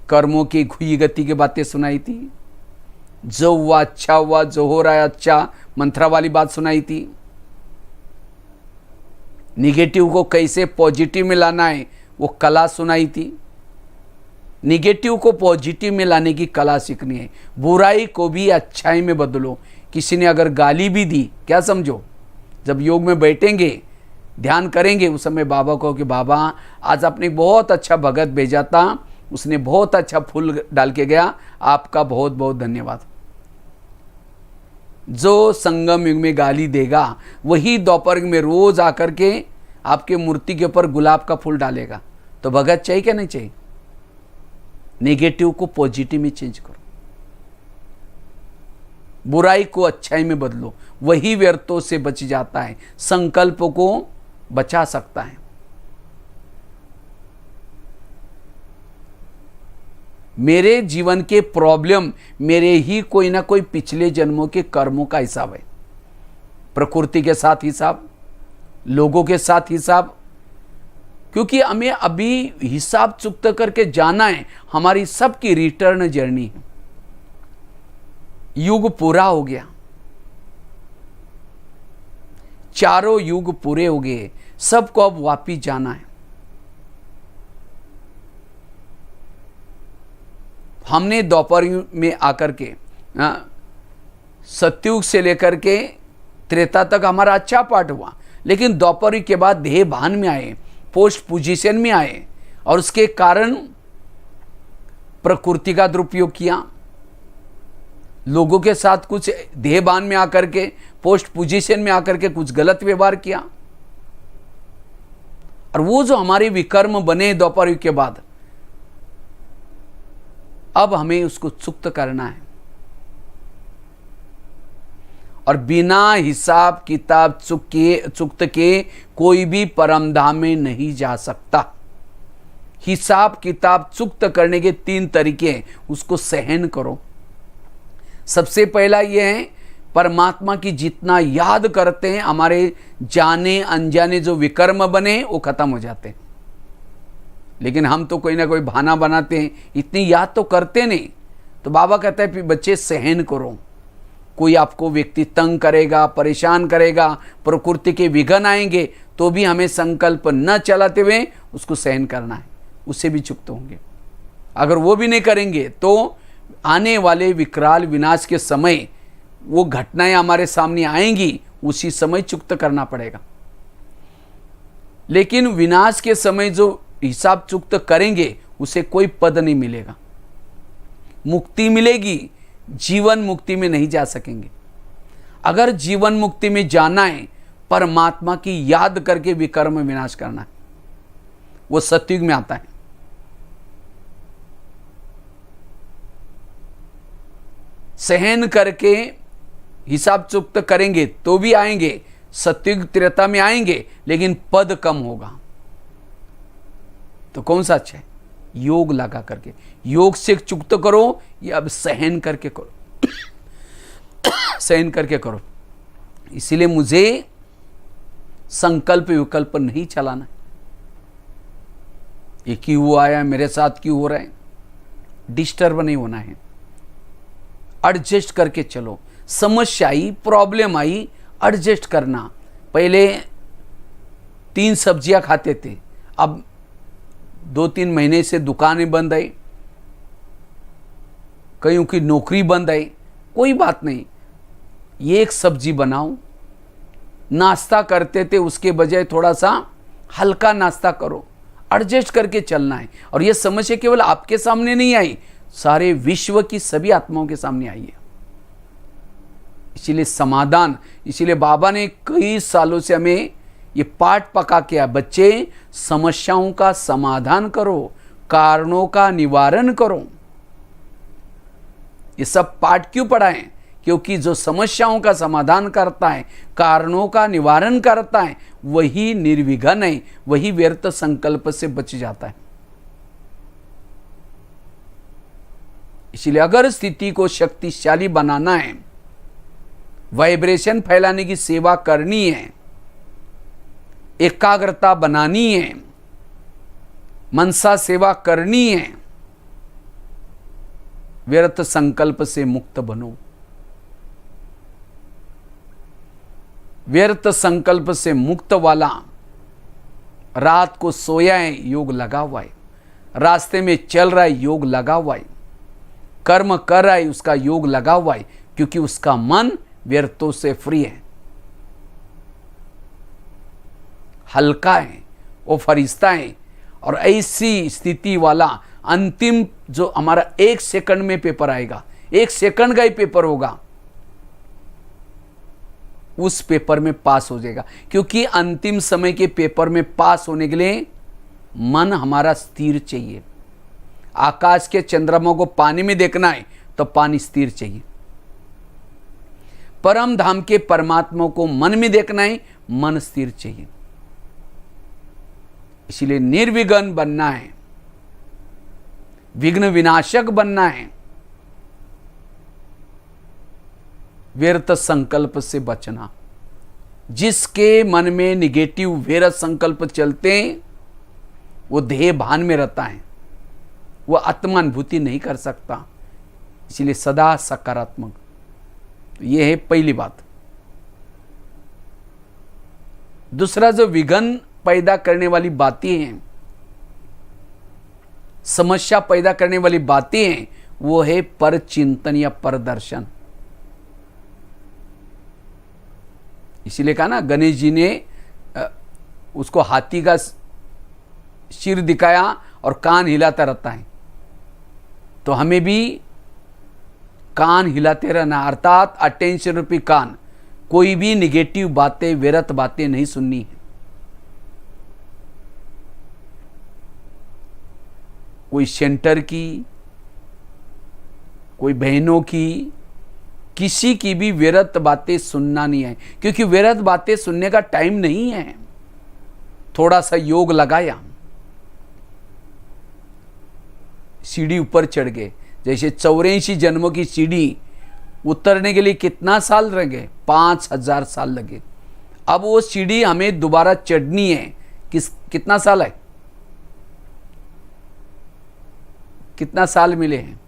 कर्मों की घुई गति की बातें सुनाई थी, जो हुआ अच्छा हुआ, जो हो रहा है अच्छा, मंत्रा वाली बात सुनाई थी। निगेटिव को कैसे पॉजिटिव में लाना है वो कला सुनाई थी। निगेटिव को पॉजिटिव में लाने की कला सीखनी है। बुराई को भी अच्छाई में बदलो। किसी ने अगर गाली भी दी, क्या समझो, जब योग में बैठेंगे ध्यान करेंगे उस समय बाबा को कि बाबा आज आपने बहुत अच्छा भगत भेजा था, उसने बहुत अच्छा फूल डाल के गया, आपका बहुत बहुत धन्यवाद। जो संगम युग में गाली देगा वही दोपहर में रोज आकर के आपके मूर्ति के ऊपर गुलाब का फूल डालेगा। तो भगत चाहिए क्या नहीं चाहिए? नेगेटिव को पॉजिटिव में चेंज करो, बुराई को अच्छाई में बदलो, वही व्यर्थों से बच जाता है, संकल्प को बचा सकता है। मेरे जीवन के प्रॉब्लम मेरे ही कोई ना कोई पिछले जन्मों के कर्मों का हिसाब है। प्रकृति के साथ हिसाब, लोगों के साथ हिसाब, क्योंकि हमें अभी हिसाब चुकता करके जाना है। हमारी सबकी रिटर्न जर्नी है। युग पूरा हो गया, चारों युग पूरे हो गए, सबको अब वापिस जाना है। हमने दोपहर में आकर के सतयुग से लेकर के त्रेता तक हमारा अच्छा पाठ हुआ, लेकिन दोपहर के बाद देह भान में आए, पोस्ट पोजीशन में आए, और उसके कारण प्रकृति का दुरुपयोग किया, लोगों के साथ कुछ देह भान में आकर के पोस्ट पोजीशन में आकर के कुछ गलत व्यवहार किया, और वो जो हमारे विकर्म बने दोपहर के बाद, अब हमें उसको चुक्त करना है। और बिना हिसाब किताब चुक्त के कोई भी परम धाम में नहीं जा सकता। हिसाब किताब चुक्त करने के 3 तरीके हैं, उसको सहन करो। सबसे पहला यह है, परमात्मा की जितना याद करते हैं, हमारे जाने अनजाने जो विकर्म बने वो खत्म हो जाते हैं। लेकिन हम तो कोई ना कोई बहाना बनाते हैं, इतनी याद तो करते नहीं। तो बाबा कहता है बच्चे सहन करो। कोई आपको व्यक्ति तंग करेगा, परेशान करेगा, प्रकृति के विघ्न आएंगे, तो भी हमें संकल्प न चलाते हुए उसको सहन करना है, उससे भी चुक्त होंगे। अगर वो भी नहीं करेंगे तो आने वाले विकराल विनाश के समय वो घटनाएं हमारे सामने आएंगी, उसी समय चुक्त करना पड़ेगा। लेकिन विनाश के समय जो हिसाब चुक्त करेंगे उसे कोई पद नहीं मिलेगा, मुक्ति मिलेगी, जीवन मुक्ति में नहीं जा सकेंगे। अगर जीवन मुक्ति में जाना है, परमात्मा की याद करके विकर्म विनाश करना है, वो सतयुग में आता है। सहन करके हिसाब चुक्त करेंगे तो भी आएंगे, सतयुग त्रेता में आएंगे, लेकिन पद कम होगा। तो कौन सा अच्छा है? योग लगा करके, योग से चुक्त करो या अब सहन करके करो सहन करके करो। इसीलिए मुझे संकल्प विकल्प नहीं चलाना। ये क्यों आया, मेरे साथ क्यों हो रहा है, डिस्टर्ब नहीं होना है। एडजस्ट करके चलो। समस्या आई, प्रॉब्लम आई, एडजस्ट करना। पहले 3 सब्जियां खाते थे, अब 2-3 महीने से दुकानें बंद आई, कईयों की नौकरी बंद आई, कोई बात नहीं, ये एक सब्जी बनाओ। नाश्ता करते थे उसके बजाय थोड़ा सा हल्का नाश्ता करो, एडजस्ट करके चलना है। और ये समस्या केवल आपके सामने नहीं आई, सारे विश्व की सभी आत्माओं के सामने आई है। इसीलिए समाधान, इसीलिए बाबा ने कई सालों से हमें ये पाठ पका किया, बच्चे समस्याओं का समाधान करो, कारणों का निवारण करो। ये सब पाठ क्यों पढ़ाएं? क्योंकि जो समस्याओं का समाधान करता है, कारणों का निवारण करता है, वही निर्विघ्न है, वही व्यर्थ संकल्प से बच जाता है। इसलिए अगर स्थिति को शक्तिशाली बनाना है, वाइब्रेशन फैलाने की सेवा करनी है, एकाग्रता बनानी है, मनसा सेवा करनी है, व्यर्थ संकल्प से मुक्त बनो। व्यर्थ संकल्प से मुक्त वाला रात को सोया है, योग लगा हुआ है, रास्ते में चल रहा है, योग लगा हुआ है, कर्म कर रहा है, उसका योग लगा हुआ है, क्योंकि उसका मन व्यर्थों से फ्री है। हल्का है, वो फरिश्ता है। और ऐसी स्थिति वाला अंतिम जो हमारा 1 सेकंड में पेपर आएगा, 1 सेकंड का ही पेपर होगा, उस पेपर में पास हो जाएगा। क्योंकि अंतिम समय के पेपर में पास होने के लिए मन हमारा स्थिर चाहिए। आकाश के चंद्रमा को पानी में देखना है तो पानी स्थिर चाहिए। परम धाम के परमात्मा को मन में देखना है, मन स्थिर चाहिए। इसलिए निर्विघ्न बनना है, विघ्न विनाशक बनना है, व्यर्थ संकल्प से बचना। जिसके मन में निगेटिव व्यर्थ संकल्प चलते हैं वो देह भान में रहता है, वो आत्मानुभूति नहीं कर सकता। इसलिए सदा सकारात्मक, ये है पहली बात। दूसरा, जो विघ्न पैदा करने वाली बातें हैं, समस्या पैदा करने वाली बातें हैं, वो है पर चिंतन या पर दर्शन। इसीलिए कहा ना, गणेश जी ने उसको हाथी का सिर दिखाया और कान हिलाता रहता है। तो हमें भी कान हिलाते रहना, अर्थात अटेंशन रूपी कान। कोई भी निगेटिव बातें, व्यर्थ बातें नहीं सुननी है। कोई सेंटर की, कोई बहनों की, किसी की भी व्यर्थ बातें सुनना नहीं है। क्योंकि व्यर्थ बातें सुनने का टाइम नहीं है। थोड़ा सा योग लगाया, सीढ़ी ऊपर चढ़ गए। जैसे 84 जन्मों की सीढ़ी उतरने के लिए कितना साल लगे? 5000 साल लगे। अब वो सीढ़ी हमें दोबारा चढ़नी है, कितना साल है? कितना साल मिले हैं?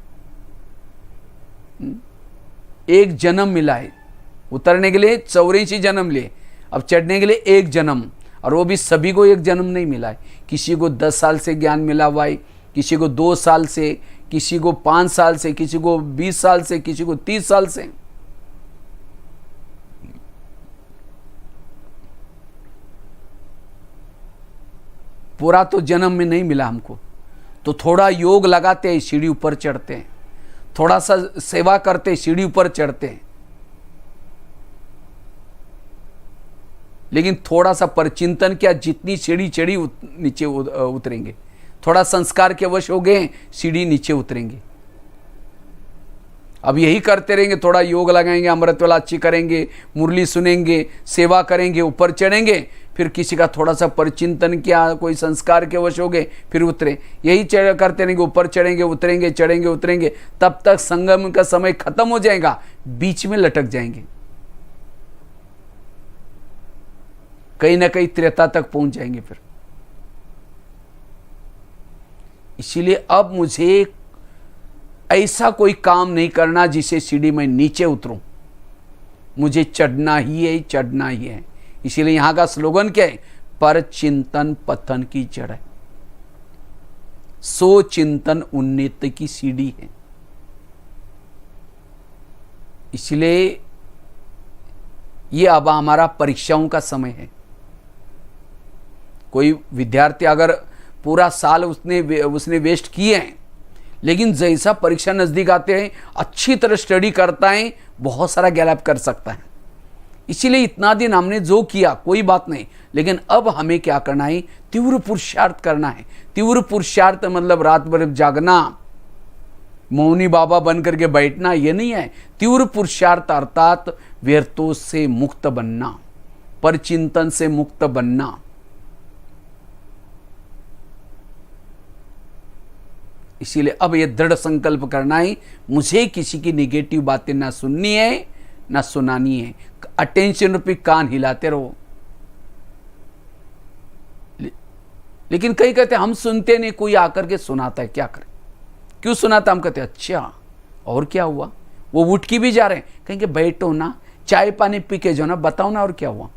1 जन्म मिला है। उतरने के लिए 84 जन्म लिए, अब चढ़ने के लिए 1 जन्म। और वो भी सभी को 1 जन्म नहीं मिला है। किसी को 10 साल से ज्ञान मिला हुआ है, किसी को 2 साल से, किसी को 5 साल से, किसी को 20 साल से, किसी को 30 साल से। पूरा तो जन्म में नहीं मिला हमको। तो थोड़ा योग लगाते हैं, सीढ़ी ऊपर चढ़ते हैं। थोड़ा सा सेवा करते, सीढ़ी ऊपर चढ़ते हैं। लेकिन थोड़ा सा परचिंतन किया, जितनी सीढ़ी चढ़ी नीचे उतरेंगे। थोड़ा संस्कार के वश हो गए, सीढ़ी नीचे उतरेंगे। अब यही करते रहेंगे, थोड़ा योग लगाएंगे, अमृत वेला अच्छी करेंगे, मुरली सुनेंगे, सेवा करेंगे, ऊपर चढ़ेंगे। फिर किसी का थोड़ा सा परचिंतन किया, कोई संस्कार के वश हो गए, फिर उतरे। यही करते रहेंगे, ऊपर चढ़ेंगे, उतरेंगे, चढ़ेंगे, उतरेंगे। तब तक संगम का समय खत्म हो जाएगा, बीच में लटक जाएंगे, कहीं ना कहीं त्रेता तक पहुंच जाएंगे फिर। इसीलिए अब मुझे ऐसा कोई काम नहीं करना जिसे सीढ़ी में नीचे उतरूं। मुझे चढ़ना ही है, चढ़ना ही है। इसीलिए यहां का स्लोगन क्या है? पर चिंतन पतन की जड़ है, सो चिंतन उन्नति की सीढ़ी है। इसलिए ये अब हमारा परीक्षाओं का समय है। कोई विद्यार्थी अगर पूरा साल उसने वेस्ट किए हैं, लेकिन जैसा परीक्षा नजदीक आते हैं, अच्छी तरह स्टडी करता है, बहुत सारा गैप कर सकता है। इसीलिए इतना दिन हमने जो किया कोई बात नहीं, लेकिन अब हमें क्या करना है? तीव्र पुरुषार्थ करना है। तीव्र पुरुषार्थ मतलब रात भर जागना, मौनी बाबा बन करके बैठना, ये नहीं है। तीव्र पुरुषार्थ अर्थात व्यर्थों से मुक्त बनना, परचिंतन से मुक्त बनना। इसीलिए अब ये दृढ़ संकल्प करना है, मुझे किसी की निगेटिव बातें ना सुननी है, ना सुनानी है। अटेंशन रूपी कान हिलाते रहो। लेकिन कई कहते हम सुनते नहीं, कोई आकर के सुनाता है, क्या करें? क्यों सुनाता? हम कहते अच्छा और क्या हुआ? वो उठ के भी जा रहे हैं, कहेंगे बैठो ना, चाय पानी पी के जो ना, बताओ ना और क्या हुआ।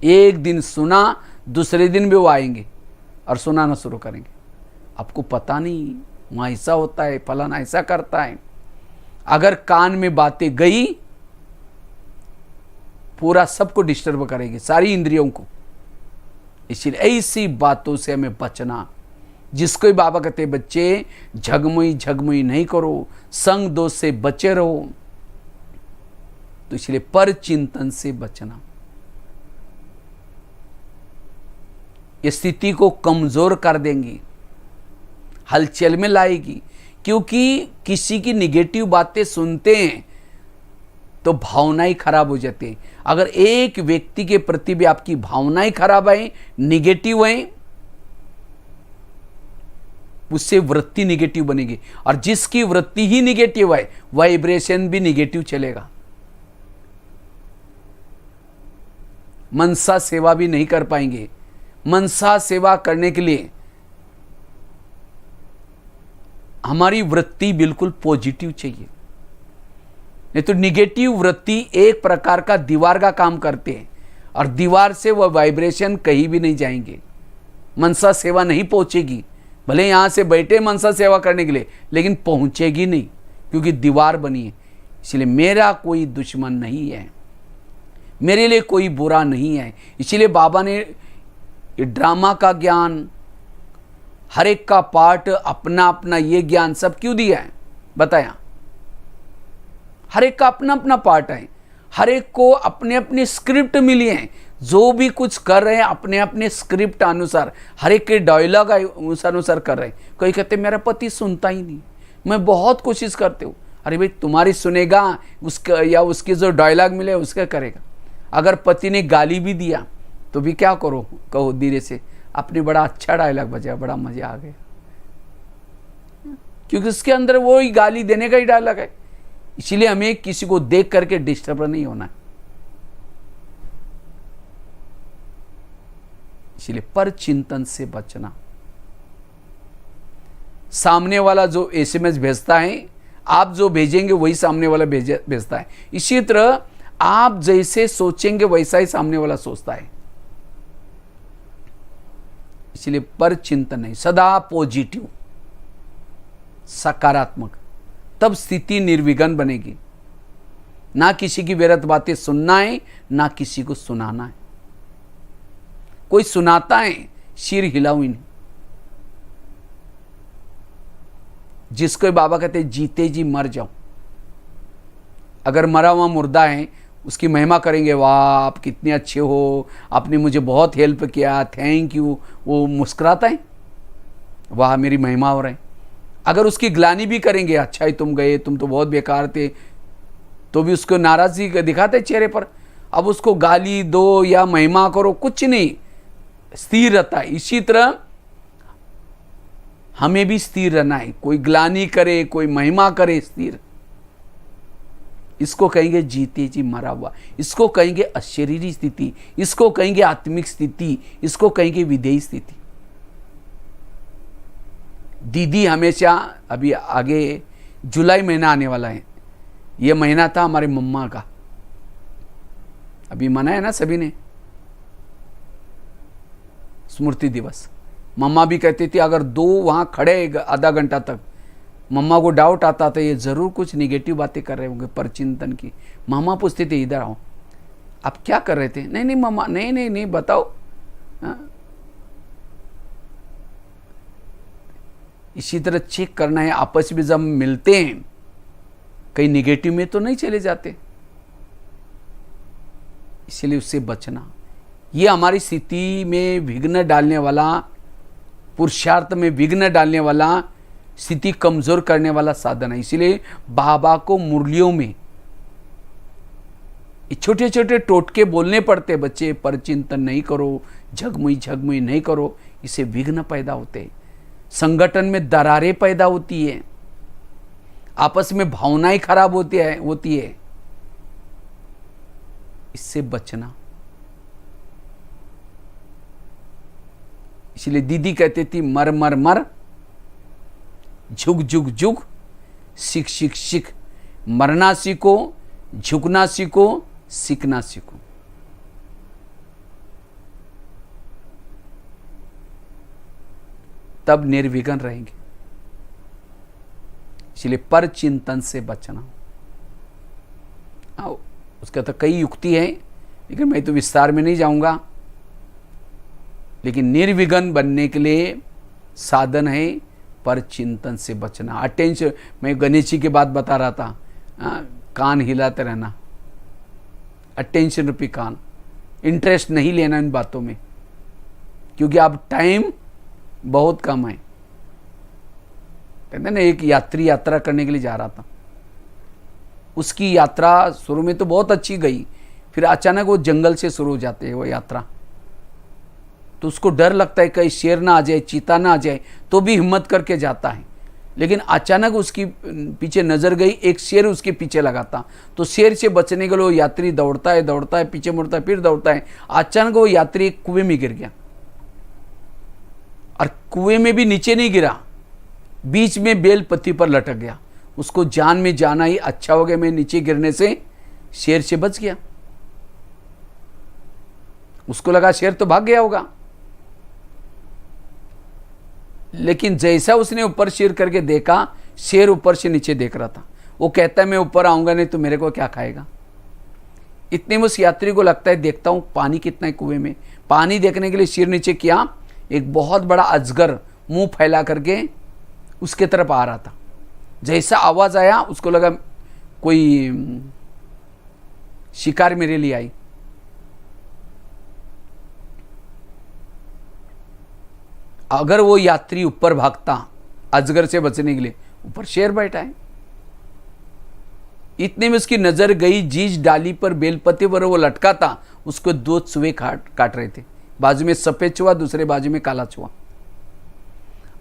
एक दिन सुना, दूसरे दिन भी वो आएंगे और सुनाना शुरू करेंगे। आपको पता नहीं वहाँ ऐसा होता है, फलाना ऐसा करता है। अगर कान में बातें गई पूरा सबको डिस्टर्ब करेगी, सारी इंद्रियों को। इसलिए ऐसी बातों से हमें बचना। जिसको बाबा कहते बच्चे झगमुई झगमुई नहीं करो, संग दोष से बचे रहो। तो इसलिए पर चिंतन से बचना ये स्थिति को कमजोर कर देंगी, हलचल में लाएगी। क्योंकि किसी की निगेटिव बातें सुनते हैं तो भावनाएं खराब हो जाती हैं। अगर एक व्यक्ति के प्रति भी आपकी भावनाएं खराब है, निगेटिव है, उससे वृत्ति निगेटिव बनेगी। और जिसकी वृत्ति ही निगेटिव है, वाइब्रेशन भी निगेटिव चलेगा। मनसा सेवा भी नहीं कर पाएंगे। मनसा सेवा करने के लिए हमारी वृत्ति बिल्कुल पॉजिटिव चाहिए, नहीं तो निगेटिव वृत्ति एक प्रकार का दीवार का काम करते हैं और दीवार से वह वाइब्रेशन कहीं भी नहीं जाएंगे, मनसा सेवा नहीं पहुंचेगी। भले यहां से बैठे मनसा सेवा करने के लिए, लेकिन पहुंचेगी नहीं, क्योंकि दीवार बनी है। इसलिए मेरा कोई दुश्मन नहीं है, मेरे लिए कोई बुरा नहीं है। इसलिए बाबा ने ये ड्रामा का ज्ञान, हर एक का पार्ट अपना अपना ये ज्ञान सब क्यों दिया है बताया। हर एक का अपना अपना पार्ट है, हर एक को अपने अपने स्क्रिप्ट मिली है। जो भी कुछ कर रहे हैं अपने अपने स्क्रिप्ट अनुसार, हर एक के डायलॉग अनुसार कर रहे हैं। कोई कहते मेरा पति सुनता ही नहीं, मैं बहुत कोशिश करते हूँ। अरे भाई तुम्हारी सुनेगा उसका, या उसके जो डायलॉग मिले उसका करेगा। अगर पति ने गाली भी दिया तो भी क्या करो, कहो धीरे से अपने बड़ा अच्छा डायलॉग बजा, बड़ा मजा आ गया, क्योंकि उसके अंदर वो ही गाली देने का ही डायलॉग है। इसीलिए हमें किसी को देख करके डिस्टर्ब नहीं होना है। इसलिए पर चिंतन से बचना। सामने वाला जो एसएमएस भेजता है, आप जो भेजेंगे वही सामने वाला भेजता है। इसी तरह आप जैसे सोचेंगे वैसा ही सामने वाला सोचता है। इसलिए पर चिंतन नहीं, सदा पॉजिटिव, सकारात्मक, तब स्थिति निर्विघ्न बनेगी। ना किसी की व्यर्थ बातें सुनना है, ना किसी को सुनाना है। कोई सुनाता है सिर हिलाओ ही नहीं। जिसको बाबा कहते जीते जी मर जाओ। अगर मरा हुआ मुर्दा है उसकी महिमा करेंगे, वाह आप कितने अच्छे हो, आपने मुझे बहुत हेल्प किया, थैंक यू, वो मुस्कुराता है, वाह मेरी महिमा हो रहा है। अगर उसकी ग्लानी भी करेंगे, अच्छा ही तुम गए, तुम तो बहुत बेकार थे, तो भी उसको नाराजगी दिखाते चेहरे पर। अब उसको गाली दो या महिमा करो, कुछ नहीं, स्थिर रहता है। इसी तरह हमें भी स्थिर रहना है। कोई ग्लानी करे, कोई महिमा करे, स्थिर। इसको कहेंगे जीते जी मरा हुआ, इसको कहेंगे अशरीरी स्थिति, इसको कहेंगे आत्मिक स्थिति, इसको कहेंगे विधेयी स्थिति। दीदी हमेशा, अभी आगे जुलाई महीना आने वाला है, ये महीना था हमारे मम्मा का, अभी मनाया ना सभी ने स्मृति दिवस। मम्मा भी कहती थी अगर दो वहां खड़े आधा घंटा तक, मम्मा को डाउट आता था ये जरूर कुछ निगेटिव बातें कर रहे होंगे पर चिंतन की। मम्मा पूछते थे इधर आओ, आप क्या कर रहे थे? नहीं नहीं मम्मा, नहीं नहीं नहीं बताओ। हाँ? इसी तरह चेक करना है, आपस में जब मिलते हैं कहीं निगेटिव में तो नहीं चले जाते, इसलिए उससे बचना। ये हमारी स्थिति में विघ्न डालने वाला, पुरुषार्थ में विघ्न डालने वाला, स्थिति कमजोर करने वाला साधन है। इसीलिए बाबा को मुरलियों में छोटे छोटे टोटके बोलने पड़ते, बच्चे पर चिंतन नहीं करो, झगमुई झगमुई नहीं करो, इससे विघ्न पैदा होते, संगठन में दरारें पैदा होती है, आपस में भावनाएं खराब होती है। इससे बचना। इसलिए दीदी कहती थी मर मर मर, झुक झुक झुक, सीख सीख सीख। मरना सीखो, झुकना सीखो, सीखना सीखो। तब निर्विघ्न रहेंगे। इसलिए पर चिंतन से बचना। आओ, उसका तो कई युक्ति है, लेकिन मैं तो विस्तार में नहीं जाऊंगा। लेकिन निर्विघ्न बनने के लिए साधन है पर चिंतन से बचना। अटेंशन, मैं गणेश जी की बात बता रहा था, कान हिलाते रहना, अटेंशन रूपी कान, इंटरेस्ट नहीं लेना इन बातों में, क्योंकि अब टाइम बहुत कम है। कहते ना, एक यात्री यात्रा करने के लिए जा रहा था, उसकी यात्रा शुरू में तो बहुत अच्छी गई, फिर अचानक वो जंगल से शुरू हो जाते हैं वो यात्रा, तो उसको डर लगता है कहीं शेर ना आ जाए, चीता ना आ जाए, तो भी हिम्मत करके जाता है। लेकिन अचानक उसकी पीछे नजर गई, एक शेर उसके पीछे लगा था, तो शेर से बचने के लिए वो यात्री दौड़ता है, पीछे मुड़ता है, फिर दौड़ता है। अचानक वो यात्री एक कुएं में गिर गया, और कुएं में भी नीचे नहीं गिरा, बीच में बेलपत्ती पर लटक गया। उसको जान में जाना ही अच्छा हो गया, मैं नीचे गिरने से शेर से बच गया। उसको लगा शेर तो भाग गया होगा, लेकिन जैसा उसने ऊपर शेर करके देखा, शेर ऊपर से नीचे देख रहा था। वो कहता है मैं ऊपर आऊंगा नहीं तो मेरे को क्या खाएगा। इतने में उस यात्री को लगता है देखता हूं पानी कितना है कुएं में। पानी देखने के लिए सिर नीचे किया, एक बहुत बड़ा अजगर मुंह फैला करके उसके तरफ आ रहा था। जैसा आवाज आया उसको लगा कोई शिकार मेरे लिए आई। अगर वो यात्री ऊपर भागता अजगर से बचने के लिए, ऊपर शेर बैठा है। इतने में उसकी नजर गई जिस डाली पर बेलपत्ती पर वो लटका था, उसको दो चूहे काट रहे थे। बाजू में सफेद चूहा, दूसरे बाजू में काला चूहा।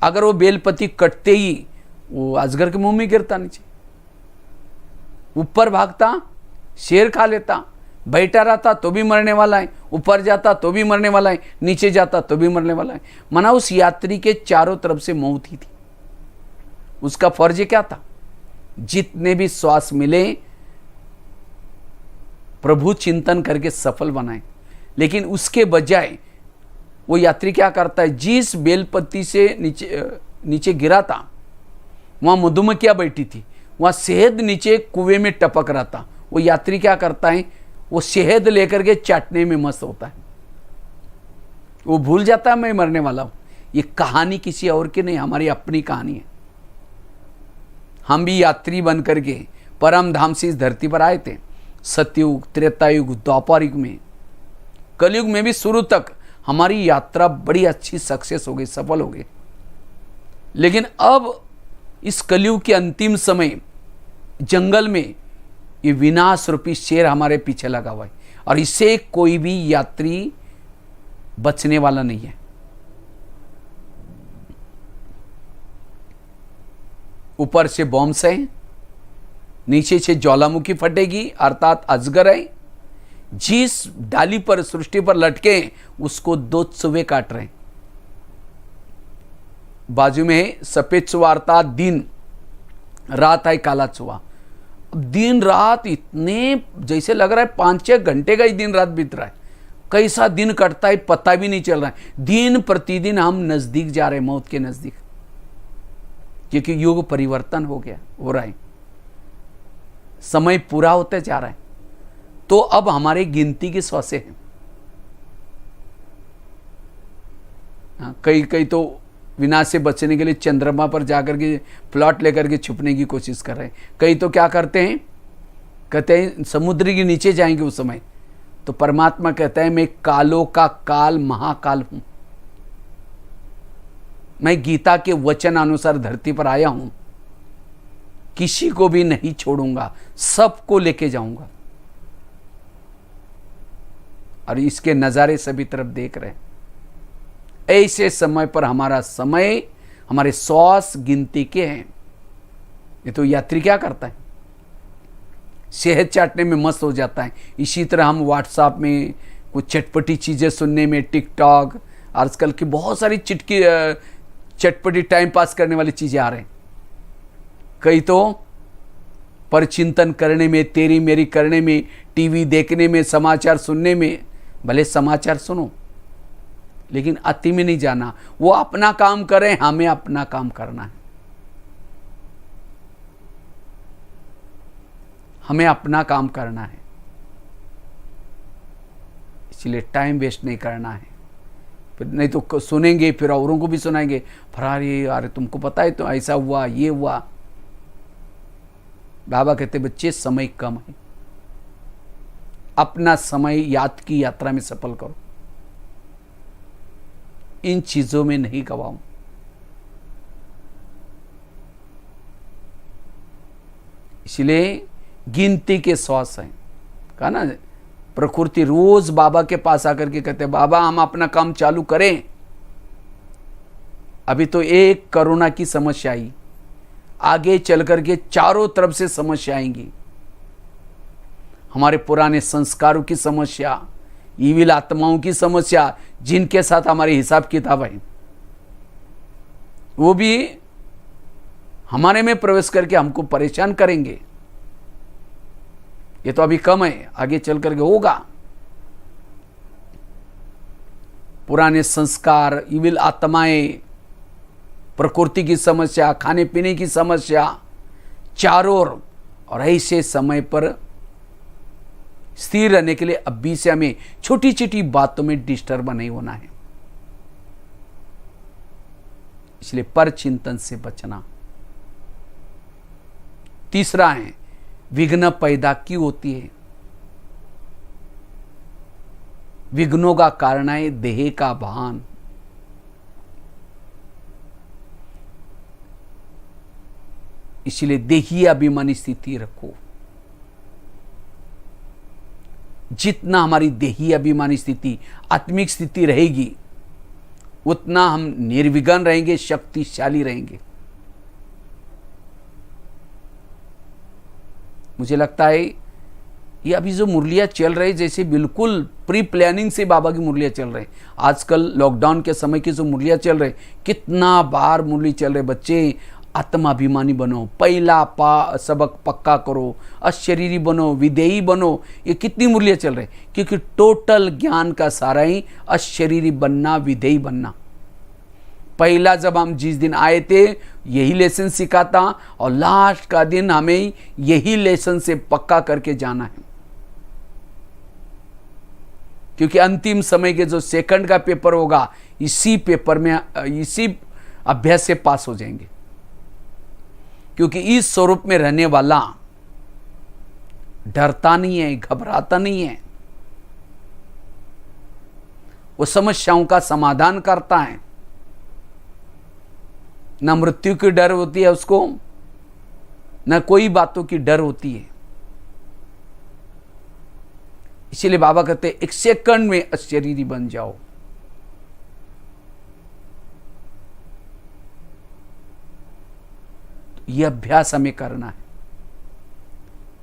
अगर वो बेलपत्ती कटते ही वो अजगर के मुंह में गिरता नीचे। ऊपर भागता शेर खा लेता, बैठा रहता तो भी मरने वाला है, ऊपर जाता तो भी मरने वाला है, नीचे जाता तो भी मरने वाला है। माना उस यात्री के चारों तरफ से मौत ही थी। उसका फर्ज क्या था? जितने भी श्वास मिले प्रभु चिंतन करके सफल बनाए। लेकिन उसके बजाय वो यात्री क्या करता है, जिस बेलपत्ती से नीचे गिरा था वहां मधुमक्खियां बैठी थी, वहां शहद नीचे कुएं में टपक रहा था। वो यात्री क्या करता है, वो शहद लेकर के चाटने में मस्त होता है। वो भूल जाता है मैं मरने वाला हूं। ये कहानी किसी और की नहीं, हमारी अपनी कहानी है। हम भी यात्री बन करके परम धाम से इस धरती पर आए थे। सतयुग, त्रेतायुग, द्वापर युग में, कलयुग में भी शुरू तक हमारी यात्रा बड़ी अच्छी सक्सेस हो गई, सफल हो गई। लेकिन अब इस कलयुग के अंतिम समय जंगल में ये विनाश रूपी शेर हमारे पीछे लगा हुआ है, और इससे कोई भी यात्री बचने वाला नहीं है। ऊपर से बॉम्ब है, नीचे से ज्वालामुखी फटेगी, अर्थात अजगर है। जिस डाली पर सृष्टि पर लटके उसको दो चूहे काट रहे हैं। बाजू में सफेद चूहा अर्थात दिन, रात है काला चूहा। दिन रात इतने जैसे लग रहा है 5-6 घंटे का ही दिन रात बीत रहा है। कैसा दिन कटता है पता भी नहीं चल रहा है। दिन प्रतिदिन हम नजदीक जा रहे हैं, मौत के नजदीक, क्योंकि युग परिवर्तन हो रहा है, समय पूरा होते जा रहा है। तो अब हमारे गिनती के 100 से हैं। कई तो विनाश से बचने के लिए चंद्रमा पर जाकर के प्लॉट लेकर के छुपने की कोशिश कर रहे हैं। कई तो क्या करते हैं, कहते हैं समुद्र के नीचे जाएंगे उस समय। तो परमात्मा कहता है मैं कालों का काल महाकाल हूं। मैं गीता के वचन अनुसार धरती पर आया हूं, किसी को भी नहीं छोड़ूंगा, सबको लेके जाऊंगा। और इसके नजारे सभी तरफ देख रहे हैं। ऐसे समय पर हमारा समय, हमारे श्वास गिनती के हैं। ये तो यात्री क्या करता है, शहद चाटने में मस्त हो जाता है। इसी तरह हम व्हाट्सएप में कुछ चटपटी चीजें सुनने में, टिकटॉक, आजकल की बहुत सारी चटपटी टाइम पास करने वाली चीजें आ रहे हैं। कई तो परचिंतन करने में, तेरी मेरी करने में, टीवी देखने में, समाचार सुनने में। भले समाचार सुनो, लेकिन अति में नहीं जाना। वो अपना काम करें, हमें अपना काम करना है। हमें अपना काम करना है। इसलिए टाइम वेस्ट नहीं करना है, फिर नहीं तो सुनेंगे फिर औरों को भी सुनाएंगे, फरारी अरे तुमको पता है तो ऐसा हुआ ये हुआ। बाबा कहते बच्चे समय कम है, अपना समय याद की यात्रा में सफल करो, इन चीजों में नहीं गवाओ। इसलिए गिनती के श्वास हैं, कहा ना, प्रकृति रोज बाबा के पास आकर के कहते बाबा हम अपना काम चालू करें। अभी तो एक कोरोना की समस्या आई, आगे चल करके चारों तरफ से समस्या आएंगी, हमारे पुराने संस्कारों की समस्या, ईविल आत्माओं की समस्या, जिनके साथ हमारे हिसाब किताब है, वो भी हमारे में प्रवेश करके हमको परेशान करेंगे। ये तो अभी कम है, आगे चल करके होगा। पुराने संस्कार, ईविल आत्माएं, प्रकृति की समस्या, खाने पीने की समस्या, चारों ओर, और ऐसे समय पर स्थिर रहने के लिए अभी से हमें छोटी छोटी बातों में डिस्टर्ब नहीं होना है। इसलिए पर चिंतन से बचना। तीसरा है, विघ्न पैदा क्यों होती है? विघ्नों का कारण है देह का भान। इसलिए देही अभिमानी स्थिति रखो। जितना हमारी देही अभिमानी स्थिति, आत्मिक स्थिति रहेगी, उतना हम निर्विघ्न रहेंगे, शक्तिशाली रहेंगे। मुझे लगता है ये अभी जो मुरलियाँ चल रही, जैसे बिल्कुल प्री प्लानिंग से बाबा की मुरलियाँ चल रही। आजकल लॉकडाउन के समय की जो मुरलियाँ चल रही, कितना बार मुरली चल रहे, बच्चे आत्माभिमानी बनो, पहला सबक पक्का करो, अशरीरी बनो, विदेही बनो, ये कितनी मुरलियाँ चल रही। क्योंकि टोटल ज्ञान का सारा ही अशरीरी बनना, विदेही बनना। पहला जब हम जिस दिन आए थे यही लेसन सीखा था, और लास्ट का दिन हमें यही लेसन से पक्का करके जाना है। क्योंकि अंतिम समय के जो सेकंड का पेपर होगा, इसी पेपर में, इसी अभ्यास से पास हो जाएंगे। क्योंकि इस स्वरूप में रहने वाला डरता नहीं है, घबराता नहीं है, वो समस्याओं का समाधान करता है। न मृत्यु की डर होती है उसको, न कोई बातों की डर होती है। इसीलिए बाबा कहते हैं 1 सेकंड में अशरीरी बन जाओ। यह अभ्यास हमें करना है।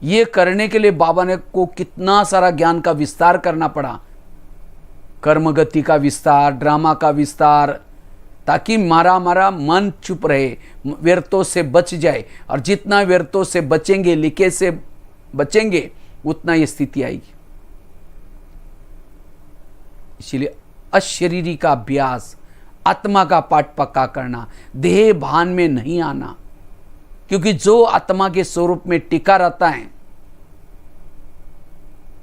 यह करने के लिए बाबा ने को कितना सारा ज्ञान का विस्तार करना पड़ा, कर्मगति का विस्तार, ड्रामा का विस्तार, ताकि हमारा मन चुप रहे, व्यर्थों से बच जाए। और जितना व्यर्थों से बचेंगे, लिखे से बचेंगे, उतना ये स्थिति आएगी। इसलिए अशरीरी का अभ्यास, आत्मा का पाठ पक्का करना, देह भान में नहीं आना। क्योंकि जो आत्मा के स्वरूप में टिका रहता है,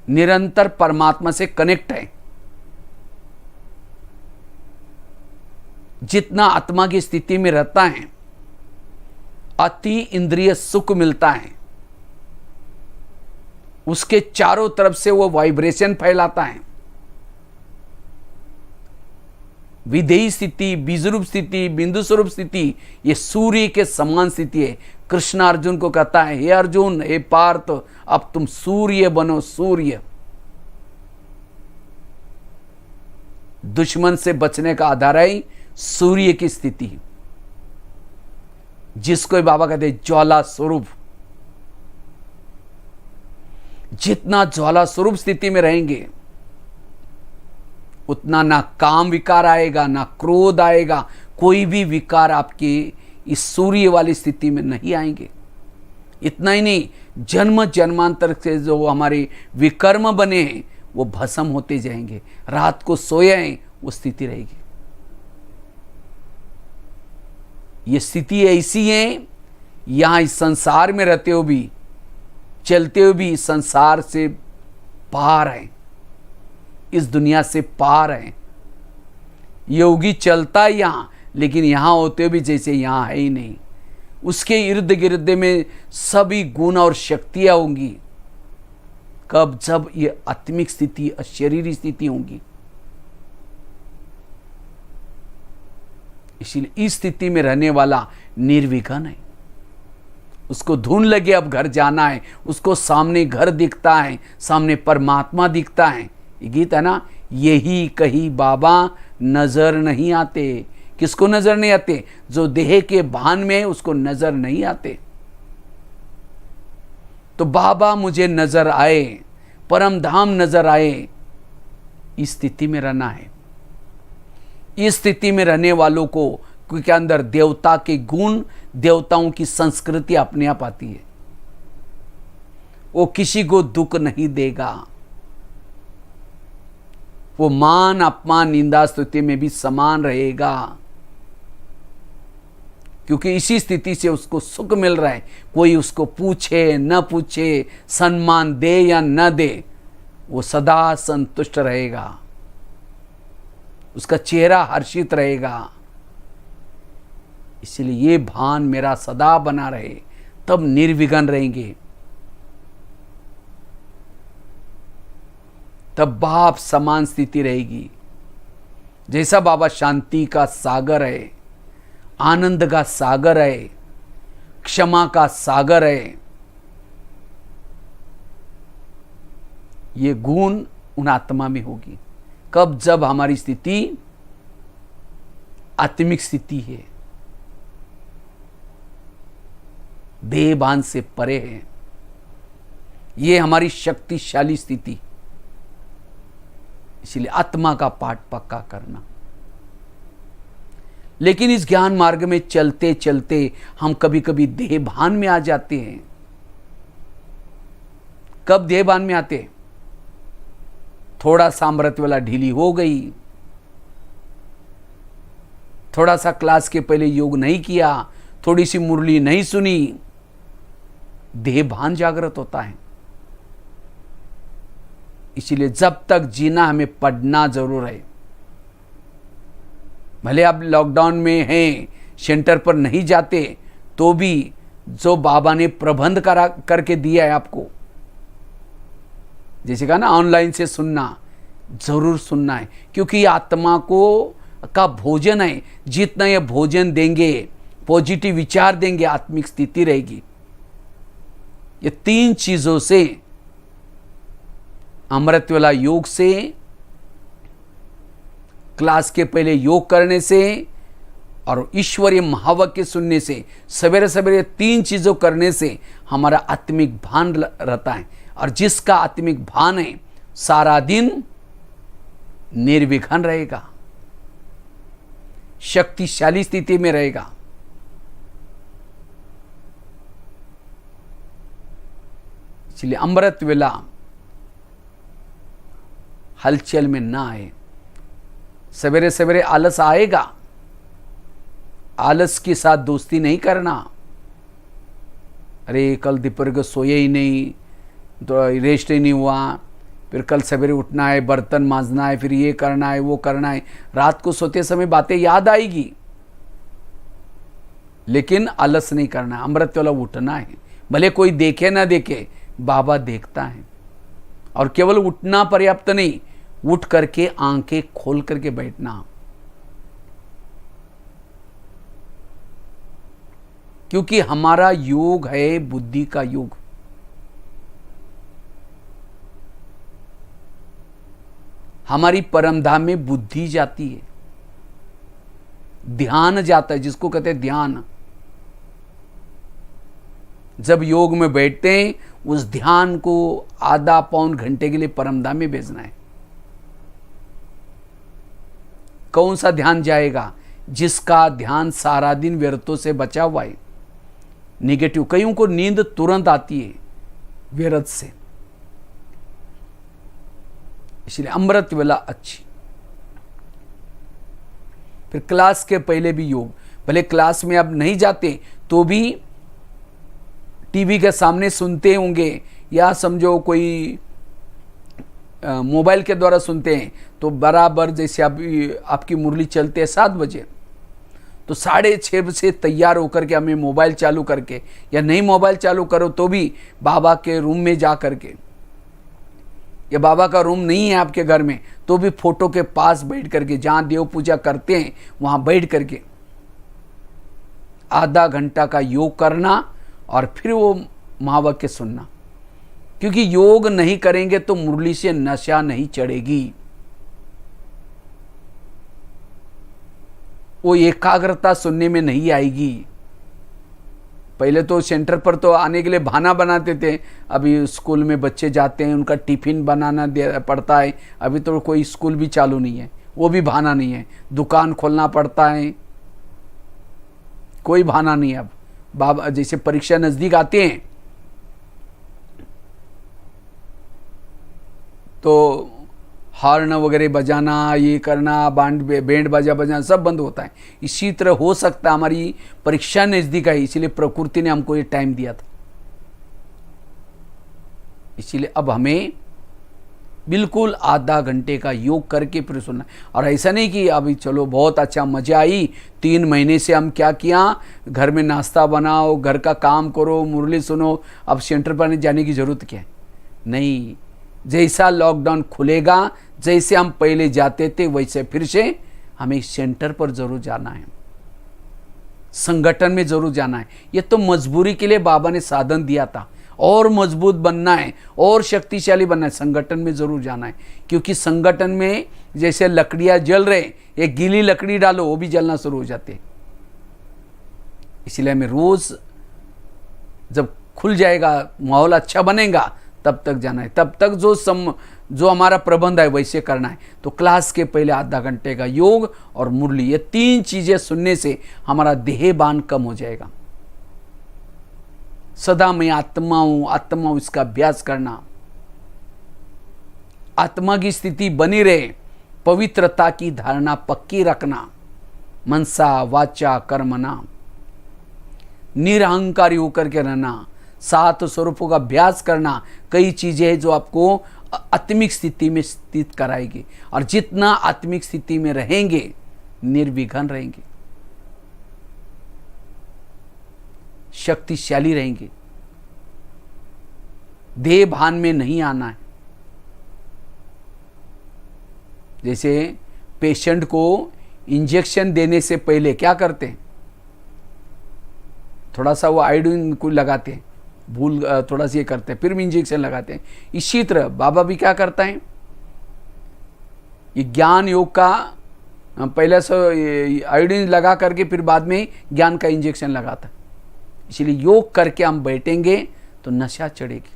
निरंतर परमात्मा से कनेक्ट है। जितना आत्मा की स्थिति में रहता है, अति इंद्रिय सुख मिलता है, उसके चारों तरफ से वो वाइब्रेशन फैलाता है। विधेयी स्थिति, बीजरूप स्थिति, बिंदु स्वरूप स्थिति, ये सूर्य के समान स्थिति है। कृष्ण अर्जुन को कहता है, हे अर्जुन, हे पार्थ, अब तुम सूर्य बनो, सूर्य। दुश्मन से बचने का आधार है सूर्य की स्थिति, जिसको बाबा कहते हैं ज्वाला स्वरूप। जितना ज्वाला स्वरूप स्थिति में रहेंगे, उतना ना काम विकार आएगा, ना क्रोध आएगा, कोई भी विकार आपके इस सूर्य वाली स्थिति में नहीं आएंगे। इतना ही नहीं, जन्म जन्मांतर से जो हमारे विकर्म बने हैं, वो भस्म होते जाएंगे। रात को सोए हैं, वो स्थिति रहेगी। ये स्थिति ऐसी है, यहां इस संसार में रहते हो भी, चलते हुए भी संसार से बाहर है। इस दुनिया से पार है। योगी चलता है यहाँ, लेकिन यहाँ होते हुए भी जैसे यहाँ है ही नहीं। उसके इर्द गिर्द में सभी गुण और शक्तियां होंगी। कब? जब ये आत्मिक स्थिति, अशरीरी स्थिति होंगी। इसीलिए इस स्थिति में रहने वाला निर्विघ्न है। उसको धुन लगे अब घर जाना है, उसको सामने घर दिखता है, सामने परमात्मा दिखता है। ये गीत है ना, यही कही बाबा नजर नहीं आते। किसको नजर नहीं आते? जो देह के भान में है उसको नजर नहीं आते। तो बाबा मुझे नजर आए, परम धाम नजर आए, इस स्थिति में रहना है। इस स्थिति में रहने वालों को के अंदर देवता के गुण, देवताओं की संस्कृति अपने आप आती है। वो किसी को दुख नहीं देगा। वो मान अपमान निंदा स्तुति में भी समान रहेगा, क्योंकि इसी स्थिति से उसको सुख मिल रहा है। कोई उसको पूछे न पूछे, सम्मान दे या न दे, वो सदा संतुष्ट रहेगा। उसका चेहरा हर्षित रहेगा। इसलिए ये भान मेरा सदा बना रहे, तब निर्विघ्न रहेंगे। तब बाप समान स्थिति रहेगी। जैसा बाबा शांति का सागर है, आनंद का सागर है, क्षमा का सागर है, ये गुण उन आत्मा में होगी। कब? जब हमारी स्थिति आत्मिक स्थिति है, देहभान से परे है। ये हमारी शक्तिशाली स्थिति। इसलिए आत्मा का पाठ पक्का करना। लेकिन इस ज्ञान मार्ग में चलते चलते हम कभी कभी देहभान में आ जाते हैं। कब देहभान में आते? थोड़ा सा अमृत वाला ढीली हो गई, थोड़ा सा क्लास के पहले योग नहीं किया, थोड़ी सी मुरली नहीं सुनी, देहभान जागृत होता है। इसीलिए जब तक जीना हमें पढ़ना जरूर है। भले आप लॉकडाउन में हैं, सेंटर पर नहीं जाते, तो भी जो बाबा ने प्रबंध करके दिया है आपको, जैसे कहा ना ऑनलाइन से सुनना, जरूर सुनना है, क्योंकि आत्मा को का भोजन है। जितना ये भोजन देंगे, पॉजिटिव विचार देंगे, आत्मिक स्थिति रहेगी। ये तीन चीजों से, अमृत वाला योग से, क्लास के पहले योग करने से और ईश्वरीय महावाक्य सुनने से, सवेरे सवेरे तीन चीजों करने से हमारा आत्मिक भान रहता है। और जिसका आत्मिक भान है, सारा दिन निर्विघ्न रहेगा, शक्तिशाली स्थिति में रहेगा। इसलिए अमृत वेला हलचल में ना आए। सवेरे सवेरे आलस आएगा, आलस के साथ दोस्ती नहीं करना। अरे कल दोपहर को सोए ही नहीं, तो रेस्ट ही नहीं हुआ, फिर कल सवेरे उठना है, बर्तन मांजना है, फिर ये करना है, वो करना है। रात को सोते समय बातें याद आएगी, लेकिन आलस नहीं करना है। अमृत वाला उठना है, भले कोई देखे ना देखे, बाबा देखता है। और केवल उठना पर्याप्त नहीं, उठ करके आंखें खोल करके बैठना, क्योंकि हमारा योग है बुद्धि का योग। हमारी परमधाम में बुद्धि जाती है, ध्यान जाता है, जिसको कहते हैं ध्यान। जब योग में बैठते हैं, उस ध्यान को आधा पौन घंटे के लिए परमधाम में भेजना है। कौन सा ध्यान जाएगा? जिसका ध्यान सारा दिन व्यर्थों से बचा हुआ है, निगेटिव। कईयों को नींद तुरंत आती है व्यर्थ से, इसलिए अमृत वेला अच्छी। फिर क्लास के पहले भी योग, भले क्लास में अब नहीं जाते तो भी टीवी के सामने सुनते होंगे, या समझो कोई मोबाइल के द्वारा सुनते हैं तो बराबर जैसे आपकी मुरली चलते हैं 7 बजे, तो 6:30 से तैयार होकर के हमें मोबाइल चालू करके, या नहीं मोबाइल चालू करो तो भी बाबा के रूम में जा करके, या बाबा का रूम नहीं है आपके घर में तो भी फोटो के पास बैठ करके, जहाँ देव पूजा करते हैं वहाँ बैठ करके आधा घंटा का योग करना और फिर वो महावाक्य सुनना। क्योंकि योग नहीं करेंगे तो मुरली से नशा नहीं चढ़ेगी, वो एकाग्रता सुनने में नहीं आएगी। पहले तो सेंटर पर तो आने के लिए बहाना बनाते थे, अभी स्कूल में बच्चे जाते हैं उनका टिफिन बनाना पड़ता है, अभी तो कोई स्कूल भी चालू नहीं है, वो भी बहाना नहीं है, दुकान खोलना पड़ता है, कोई बहाना नहीं है। अब बाबा जैसे परीक्षा नजदीक आते हैं तो हॉर्न वगैरह बजाना, ये करना, बैंड बाजा बजाना सब बंद होता है। इसी तरह हो सकता है हमारी परीक्षा नजदीक आई, इसीलिए प्रकृति ने हमको ये टाइम दिया था। इसीलिए अब हमें बिल्कुल आधा घंटे का योग करके फिर सुनना। और ऐसा नहीं कि अभी चलो बहुत अच्छा मजा आई, 3 महीने से हम क्या किया, घर में नाश्ता बनाओ, घर का काम करो, मुरली सुनो, अब सेंटर पर जाने की जरूरत क्या है। नहीं, जैसा लॉकडाउन खुलेगा, जैसे हम पहले जाते थे वैसे फिर से हमें सेंटर पर जरूर जाना है, संगठन में जरूर जाना है। ये तो मजबूरी के लिए बाबा ने साधन दिया था, और मजबूत बनना है और शक्तिशाली बनना है, संगठन में जरूर जाना है। क्योंकि संगठन में जैसे लकड़ियां जल रहे, एक गीली लकड़ी डालो वो भी जलना शुरू हो जाते हैं। इसलिए हमें रोज जब खुल जाएगा, माहौल अच्छा बनेगा, तब तक जाना है। तब तक जो हमारा प्रबंध है वैसे करना है। तो क्लास के पहले आधा घंटे का योग और मुरली, ये 3 चीजें सुनने से हमारा देहबान कम हो जाएगा। सदा मैं आत्मा हूं, इसका अभ्यास करना, आत्मा की स्थिति बनी रहे, पवित्रता की धारणा पक्की रखना, मनसा वाचा कर्मणा, निरहंकारी होकर के रहना, 7 स्वरूपों का अभ्यास करना। कई चीजें हैं जो आपको आत्मिक स्थिति में स्थित कराएगी, और जितना आत्मिक स्थिति में रहेंगे निर्विघ्न रहेंगे, शक्तिशाली रहेंगे। देह भान में नहीं आना है। जैसे पेशेंट को इंजेक्शन देने से पहले क्या करते हैं, थोड़ा सा वो आयोडीन को लगाते हैं, थोड़ा सा ये करते हैं, फिर भी इंजेक्शन लगाते हैं। इसी तरह बाबा भी क्या करता है, ये ज्ञान योग का पहले से आयोडीन लगा करके फिर बाद में ज्ञान का इंजेक्शन लगाता है। इसलिए योग करके हम बैठेंगे तो नशा चढ़ेगी।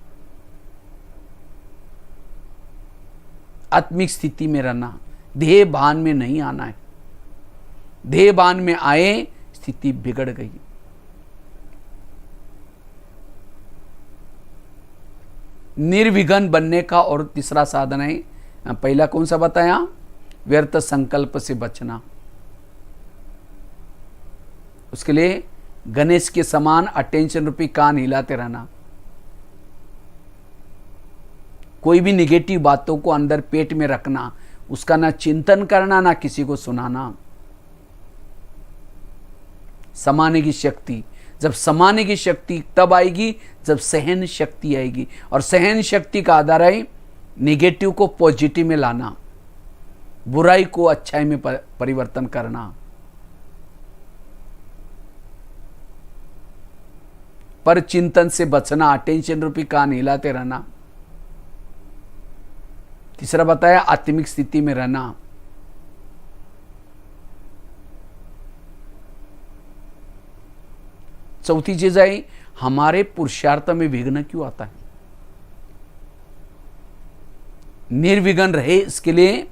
आत्मिक स्थिति में रहना, देह भान में नहीं आना है। देह भान में आए स्थिति बिगड़ गई। निर्विघ्न बनने का और तीसरा साधन है, पहला कौन सा बताया, व्यर्थ संकल्प से बचना। उसके लिए गणेश के समान अटेंशन रूपी कान हिलाते रहना। कोई भी निगेटिव बातों को अंदर पेट में रखना, उसका ना चिंतन करना, ना किसी को सुनाना। समाने की शक्ति, जब समाने की शक्ति तब आएगी जब सहन शक्ति आएगी, और सहन शक्ति का आधार है निगेटिव को पॉजिटिव में लाना, बुराई को अच्छाई में परिवर्तन करना। पर चिंतन से बचना, अटेंशन रूपी कान हिलाते रहना। तीसरा बताया आत्मिक स्थिति में रहना। चौथी चीज है, हमारे पुरुषार्थ में विघ्न क्यों आता है, निर्विघ्न रहे इसके लिए,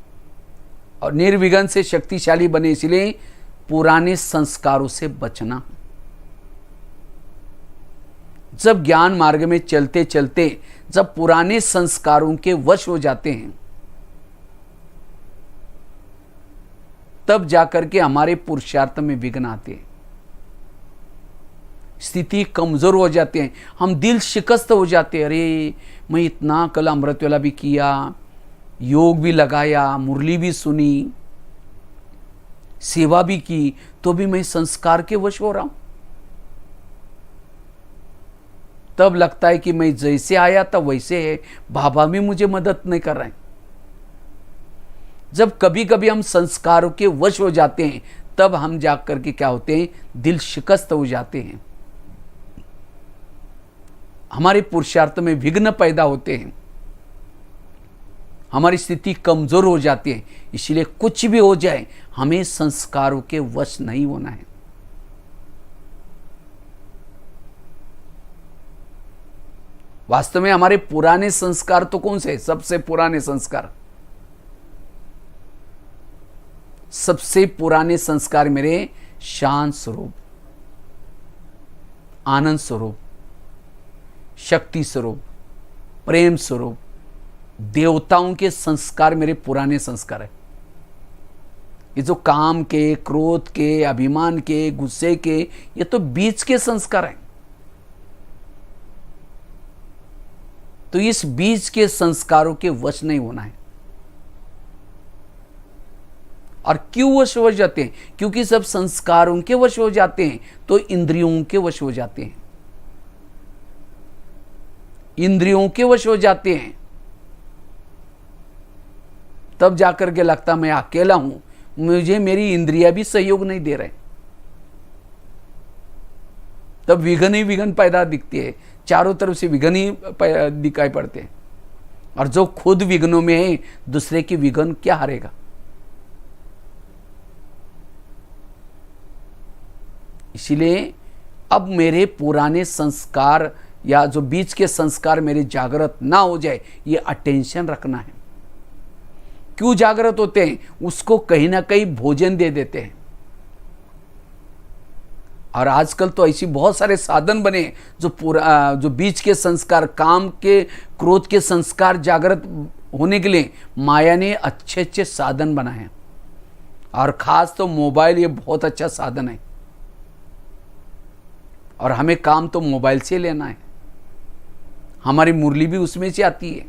और निर्विघ्न से शक्तिशाली बने इसलिए पुराने संस्कारों से बचना। जब ज्ञान मार्ग में चलते चलते जब पुराने संस्कारों के वश हो जाते हैं, तब जाकर के हमारे पुरुषार्थ में विघ्न आते हैं, स्थिति कमजोर हो जाते हैं, हम दिल शिकस्त हो जाते हैं। अरे मैं इतना कल अमृतवेला भी किया, योग भी लगाया, मुरली भी सुनी, सेवा भी की, तो भी मैं संस्कार के वश हो रहा हूं। तब लगता है कि मैं जैसे आया था वैसे है, बाबा भी मुझे मदद नहीं कर रहे हैं। जब कभी कभी हम संस्कारों के वश हो जाते हैं, तब हम जाकर के क्या होते हैं, दिल शिकस्त हो जाते हैं, हमारे पुरुषार्थ में विघ्न पैदा होते हैं, हमारी स्थिति कमजोर हो जाती है। इसलिए कुछ भी हो जाए, हमें संस्कारों के वश नहीं होना है। वास्तव में हमारे पुराने संस्कार तो कौन से? सबसे पुराने संस्कार, सबसे पुराने संस्कार मेरे शांत स्वरूप, आनंद स्वरूप, शक्ति स्वरूप, प्रेम स्वरूप, देवताओं के संस्कार मेरे पुराने संस्कार है। ये जो काम के, क्रोध के, अभिमान के, गुस्से के, ये तो बीच के संस्कार हैं। तो इस बीच के संस्कारों के वश नहीं होना है। और क्यों वश हो जाते हैं? क्योंकि सब संस्कारों के वश हो जाते हैं तो इंद्रियों के वश हो जाते हैं, इंद्रियों के वश हो जाते हैं। तब जाकर के लगता मैं अकेला हूं, मुझे मेरी इंद्रियां भी सहयोग नहीं दे रहे। तब विघन ही विघन पैदा दिखती है, चारों तरफ से विघन ही दिखाई पड़ते हैं। और जो खुद विघ्नों में है, दूसरे की विघन क्या हारेगा? इसलिए अब मेरे पुराने संस्कार या जो बीच के संस्कार मेरे जागृत ना हो जाए, ये अटेंशन रखना है। क्यों जागृत होते हैं? उसको कहीं ना कहीं भोजन दे देते हैं। और आजकल तो ऐसी बहुत सारे साधन बने जो बीच के संस्कार, काम के, क्रोध के संस्कार जागृत होने के लिए माया ने अच्छे अच्छे साधन बनाए हैं। और खास तो मोबाइल, ये बहुत अच्छा साधन है। और हमें काम तो मोबाइल से लेना है। हमारी मुरली भी उसमें से आती है,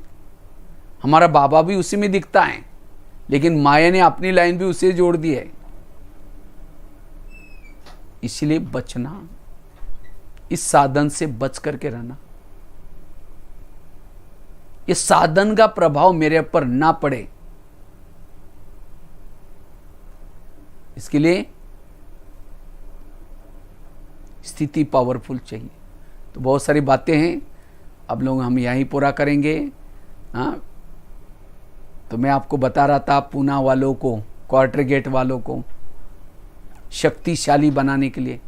हमारा बाबा भी उसी में दिखता है, लेकिन माया ने अपनी लाइन भी उसे जोड़ दी है। इसलिए बचना, इस साधन से बच करके रहना, इस साधन का प्रभाव मेरे ऊपर ना पड़े, इसके लिए स्थिति पावरफुल चाहिए। तो बहुत सारी बातें हैं, अब लोग हम यहीं पूरा करेंगे। हाँ, तो मैं आपको बता रहा था पूना वालों को, क्वार्टर गेट वालों को शक्तिशाली बनाने के लिए।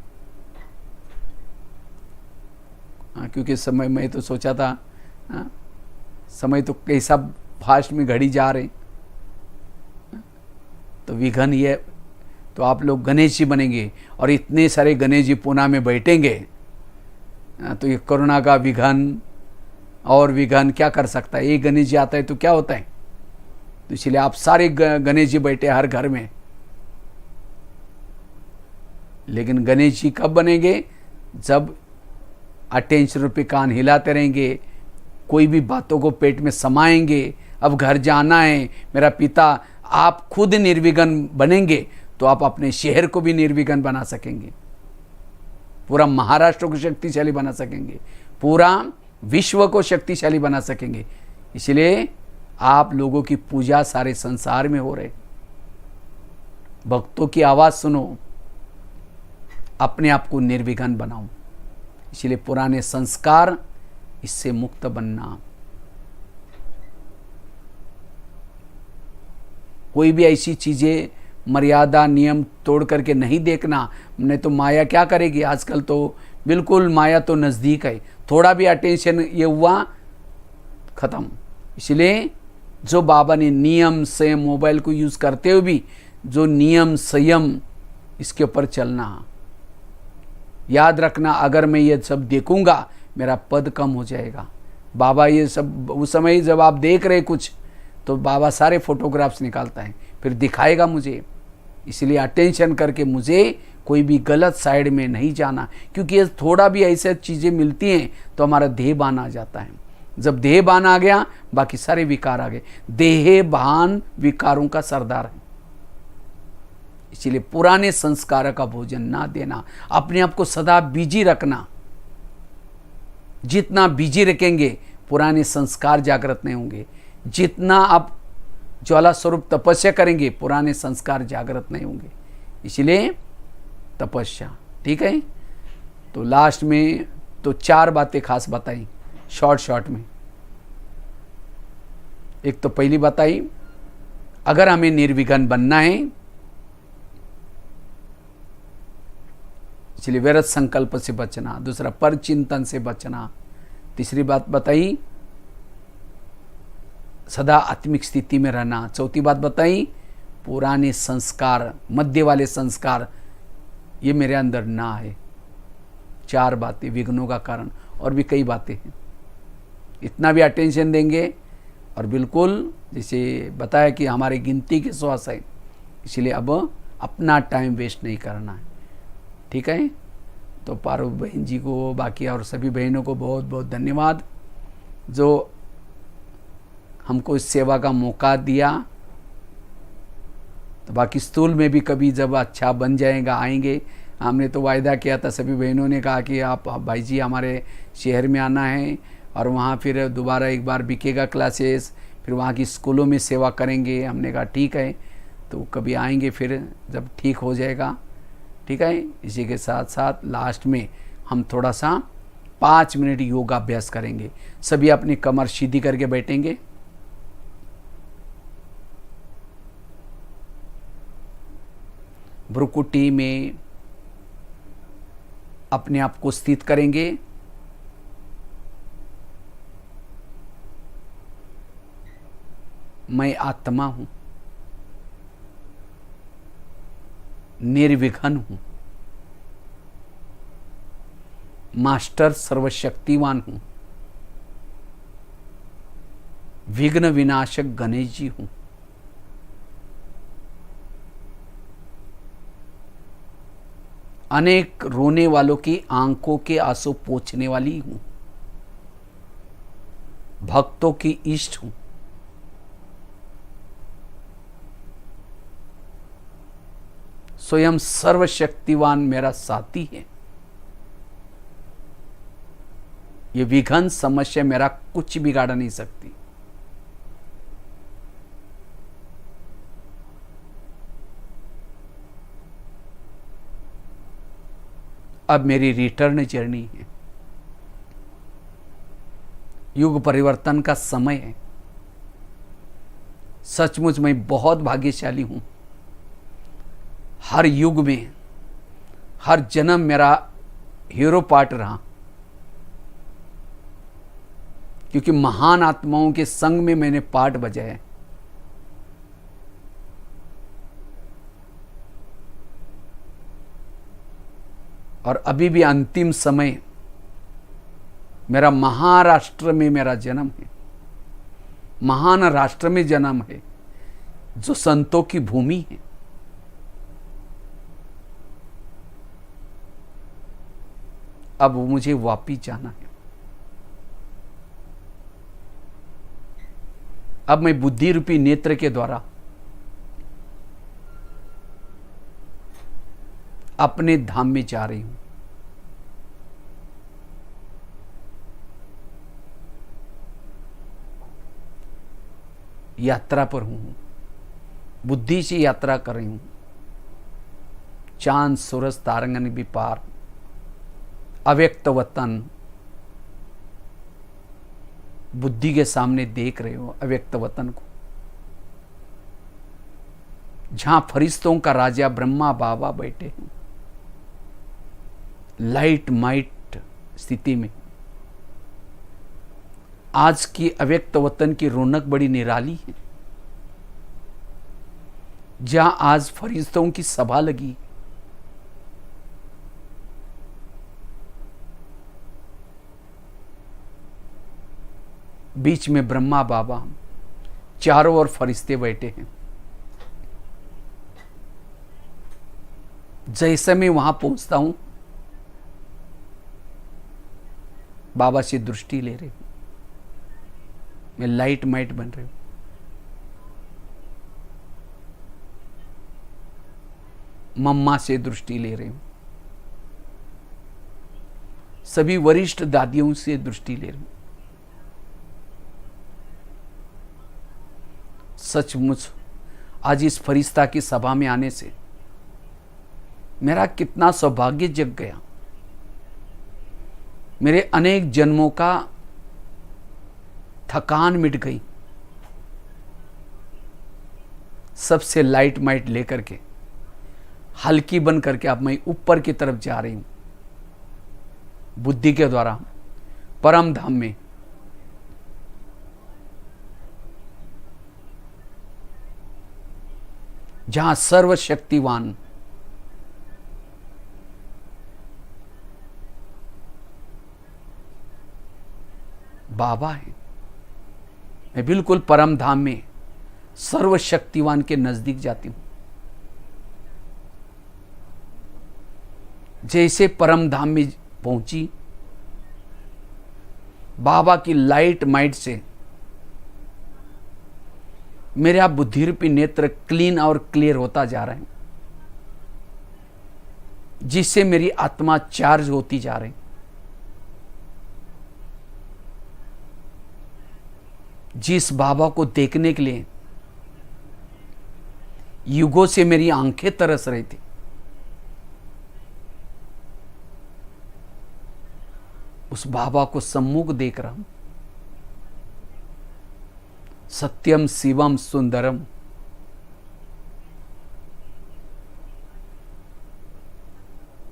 हाँ, क्योंकि समय, मैं तो सोचा था, हाँ, समय तो कैसा फास्ट में घड़ी जा रहे, तो विघन ये, तो आप लोग गणेश जी बनेंगे और इतने सारे गणेश जी पूना में बैठेंगे, तो ये कोरोना का विघन और विघन क्या कर सकता है? एक गणेश जी आता है तो क्या होता है? तो इसलिए आप सारे गणेश जी बैठे हर घर में। लेकिन गणेश जी कब बनेंगे? जब अटेंशन रूपी कान हिलाते रहेंगे, कोई भी बातों को पेट में समाएंगे, अब घर जाना है मेरा पिता, आप खुद निर्विघ्न बनेंगे तो आप अपने शहर को भी निर्विघ्न बना सकेंगे, पूरा महाराष्ट्र को शक्तिशाली बना सकेंगे, पूरा विश्व को शक्तिशाली बना सकेंगे। इसलिए आप लोगों की पूजा सारे संसार में हो रहे, भक्तों की आवाज सुनो, अपने आप को निर्विघ्न बनाओ। इसलिए पुराने संस्कार, इससे मुक्त बनना। कोई भी ऐसी चीजें, मर्यादा, नियम तोड़ करके नहीं देखना, नहीं तो माया क्या करेगी। आजकल तो बिल्कुल माया तो नज़दीक है, थोड़ा भी अटेंशन ये हुआ खत्म। इसलिए जो बाबा ने नियम से मोबाइल को यूज़ करते हुए भी जो नियम संयम, इसके ऊपर चलना। याद रखना, अगर मैं ये सब देखूंगा मेरा पद कम हो जाएगा। बाबा ये सब उस समय जब आप देख रहे कुछ, तो बाबा सारे फोटोग्राफ्स निकालता है, फिर दिखाएगा मुझे। इसलिए अटेंशन करके मुझे कोई भी गलत साइड में नहीं जाना, क्योंकि ये थोड़ा भी ऐसे चीज़ें मिलती हैं तो हमारा देह बान आ जाता है। जब देह भान आ गया, बाकी सारे विकार आ गए। देह भान विकारों का सरदार है। इसलिए पुराने संस्कार का भोजन ना देना, अपने आप को सदा बिजी रखना। जितना बिजी रखेंगे पुराने संस्कार जागृत नहीं होंगे। जितना आप ज्वाला स्वरूप तपस्या करेंगे पुराने संस्कार जागृत नहीं होंगे। इसलिए तपस्या, ठीक है। तो लास्ट में तो 4 बातें खास बताई शॉर्ट में। एक तो पहली बताई, अगर हमें निर्विघ्न बनना है इसलिए व्यर्थ संकल्प से बचना। दूसरा, पर चिंतन से बचना। तीसरी बात बताई, सदा आत्मिक स्थिति में रहना। चौथी बात बताई, पुराने संस्कार, मध्य वाले संस्कार ये मेरे अंदर ना है। 4 बातें विघ्नों का कारण, और भी कई बातें हैं। इतना भी अटेंशन देंगे, और बिल्कुल जैसे बताया कि हमारे गिनती के श्वास है, इसलिए अब अपना टाइम वेस्ट नहीं करना है, ठीक है। तो पारो बहन जी को, बाकी और सभी बहनों को बहुत बहुत धन्यवाद जो हमको इस सेवा का मौका दिया। तो बाकी स्थूल में भी कभी जब अच्छा बन जाएगा आएंगे। हमने तो वायदा किया था, सभी बहनों ने कहा कि आप भाई जी हमारे शहर में आना है, और वहाँ फिर दोबारा एक बार बिकेगा क्लासेस, फिर वहाँ की स्कूलों में सेवा करेंगे। हमने कहा ठीक है, तो कभी आएंगे फिर जब ठीक हो जाएगा, ठीक है। इसी के साथ साथ लास्ट में हम थोड़ा सा 5 मिनट योगा अभ्यास करेंगे। सभी अपनी कमर सीधी करके बैठेंगे। भ्रुकुटी में अपने आप को स्थित करेंगे। मैं आत्मा हूं, निर्विघ्न हूं, मास्टर सर्वशक्तिवान हूं, विघ्न विनाशक गणेश जी हूं। अनेक रोने वालों की आंखों के आंसू पोंछने वाली हूं, भक्तों की इष्ट हूं। स्वयं सर्वशक्तिवान मेरा साथी है। ये विघ्न समस्या मेरा कुछ बिगाड़ नहीं सकती। अब मेरी रिटर्न जर्नी है। युग परिवर्तन का समय है। सचमुच मैं बहुत भाग्यशाली हूं। हर युग में, हर जन्म मेरा हीरो पार्ट रहा, क्योंकि महान आत्माओं के संग में मैंने पार्ट बजाया। और अभी भी अंतिम समय मेरा महाराष्ट्र में मेरा जन्म है। महान राष्ट्र में जन्म है जो संतों की भूमि है। अब मुझे वापिस जाना है। अब मैं बुद्धि रूपी नेत्र के द्वारा अपने धाम में जा रही हूं। यात्रा पर हूं, बुद्धि से यात्रा कर रही हूं। चांद सूरज तारंगन भी पार, अव्यक्त वतन बुद्धि के सामने देख रहे हो। अव्यक्त वतन को, जहां फरिश्तों का राजा ब्रह्मा बाबा बैठे हैं, लाइट माइट स्थिति में। आज की अव्यक्त वतन की रौनक बड़ी निराली है, जहां आज फरिश्तों की सभा लगी। बीच में ब्रह्मा बाबा, चारों ओर फरिश्ते बैठे हैं। जैसे मैं वहां पहुंचता हूं, बाबा से दृष्टि ले रहे हूं। मैं लाइट माइट बन रही हूं। मम्मा से दृष्टि ले रही हूं, सभी वरिष्ठ दादियों से दृष्टि ले रही हूं। सचमुच आज इस फरिश्ता की सभा में आने से मेरा कितना सौभाग्य जग गया। मेरे अनेक जन्मों का थकान मिट गई। सबसे लाइट माइट लेकर के, हल्की बन करके अब मैं ऊपर की तरफ जा रही हूं, बुद्धि के द्वारा परम धाम में। जहां सर्वशक्तिवान बाबा है। मैं बिल्कुल परम धाम में सर्वशक्तिवान के नजदीक जाती हूं। जैसे परम धाम में पहुंची, बाबा की लाइट माइट से मेरा बुद्धिरूपी नेत्र क्लीन और क्लियर होता जा रहे हैं, जिससे मेरी आत्मा चार्ज होती जा रही। जिस बाबा को देखने के लिए युगों से मेरी आंखें तरस रही थी, उस बाबा को सम्मुख देख रहा हूं। सत्यम शिवम सुंदरम।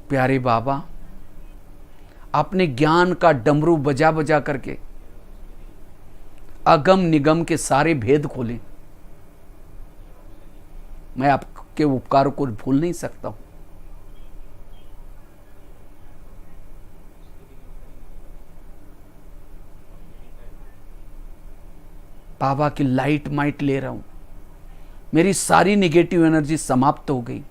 प्यारे बाबा, अपने ज्ञान का डमरू बजा बजा करके अगम निगम के सारे भेद खोले। मैं आपके उपकार को भूल नहीं सकता हूं। बाबा की लाइट माइट ले रहा हूं। मेरी सारी निगेटिव एनर्जी समाप्त हो गई।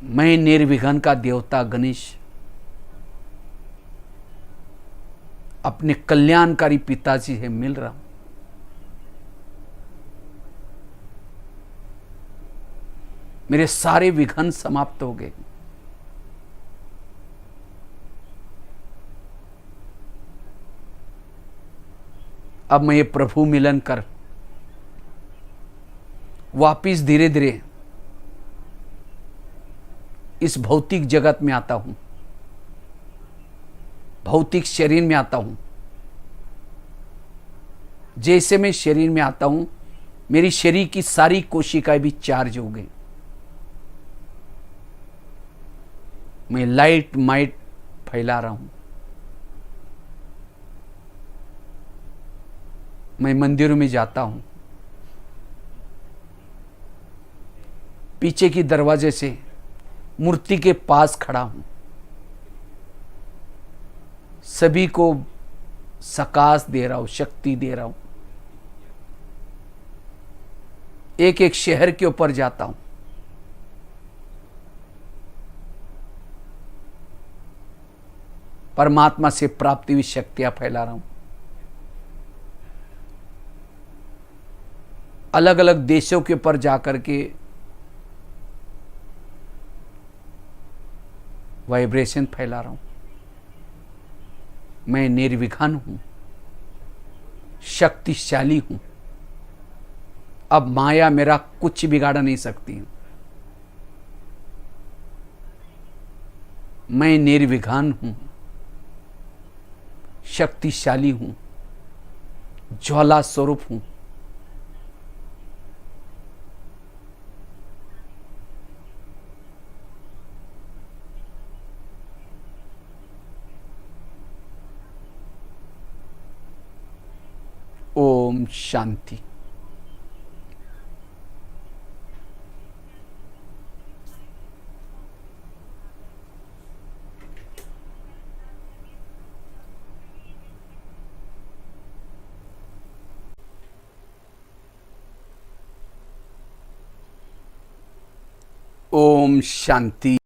मैं निर्विघ्न का देवता गणेश अपने कल्याणकारी पिताजी से मिल रहा हूं। मेरे सारे विघ्न समाप्त हो गए। अब मैं ये प्रभु मिलन कर वापिस धीरे धीरे इस भौतिक जगत में आता हूं, भौतिक शरीर में आता हूं। जैसे मैं शरीर में आता हूं, मेरी शरीर की सारी कोशिकाएं भी चार्ज हो गई। मैं लाइट माइट फैला रहा हूं। मैं मंदिरों में जाता हूं, पीछे की दरवाजे से मूर्ति के पास खड़ा हूं। सभी को सकाश दे रहा हूं, शक्ति दे रहा हूं। एक एक शहर के ऊपर जाता हूं। परमात्मा से प्राप्ति हुई शक्तियां फैला रहा हूं। अलग अलग देशों के ऊपर जाकर के वाइब्रेशन फैला रहा हूं। मैं निर्विघ्न हूं, शक्तिशाली हूं। अब माया मेरा कुछ बिगाड़ नहीं सकती। मैं निर्विघ्न हूं, शक्तिशाली हूं, ज्वाला स्वरूप हूं। ओम शांति। ओम शांति।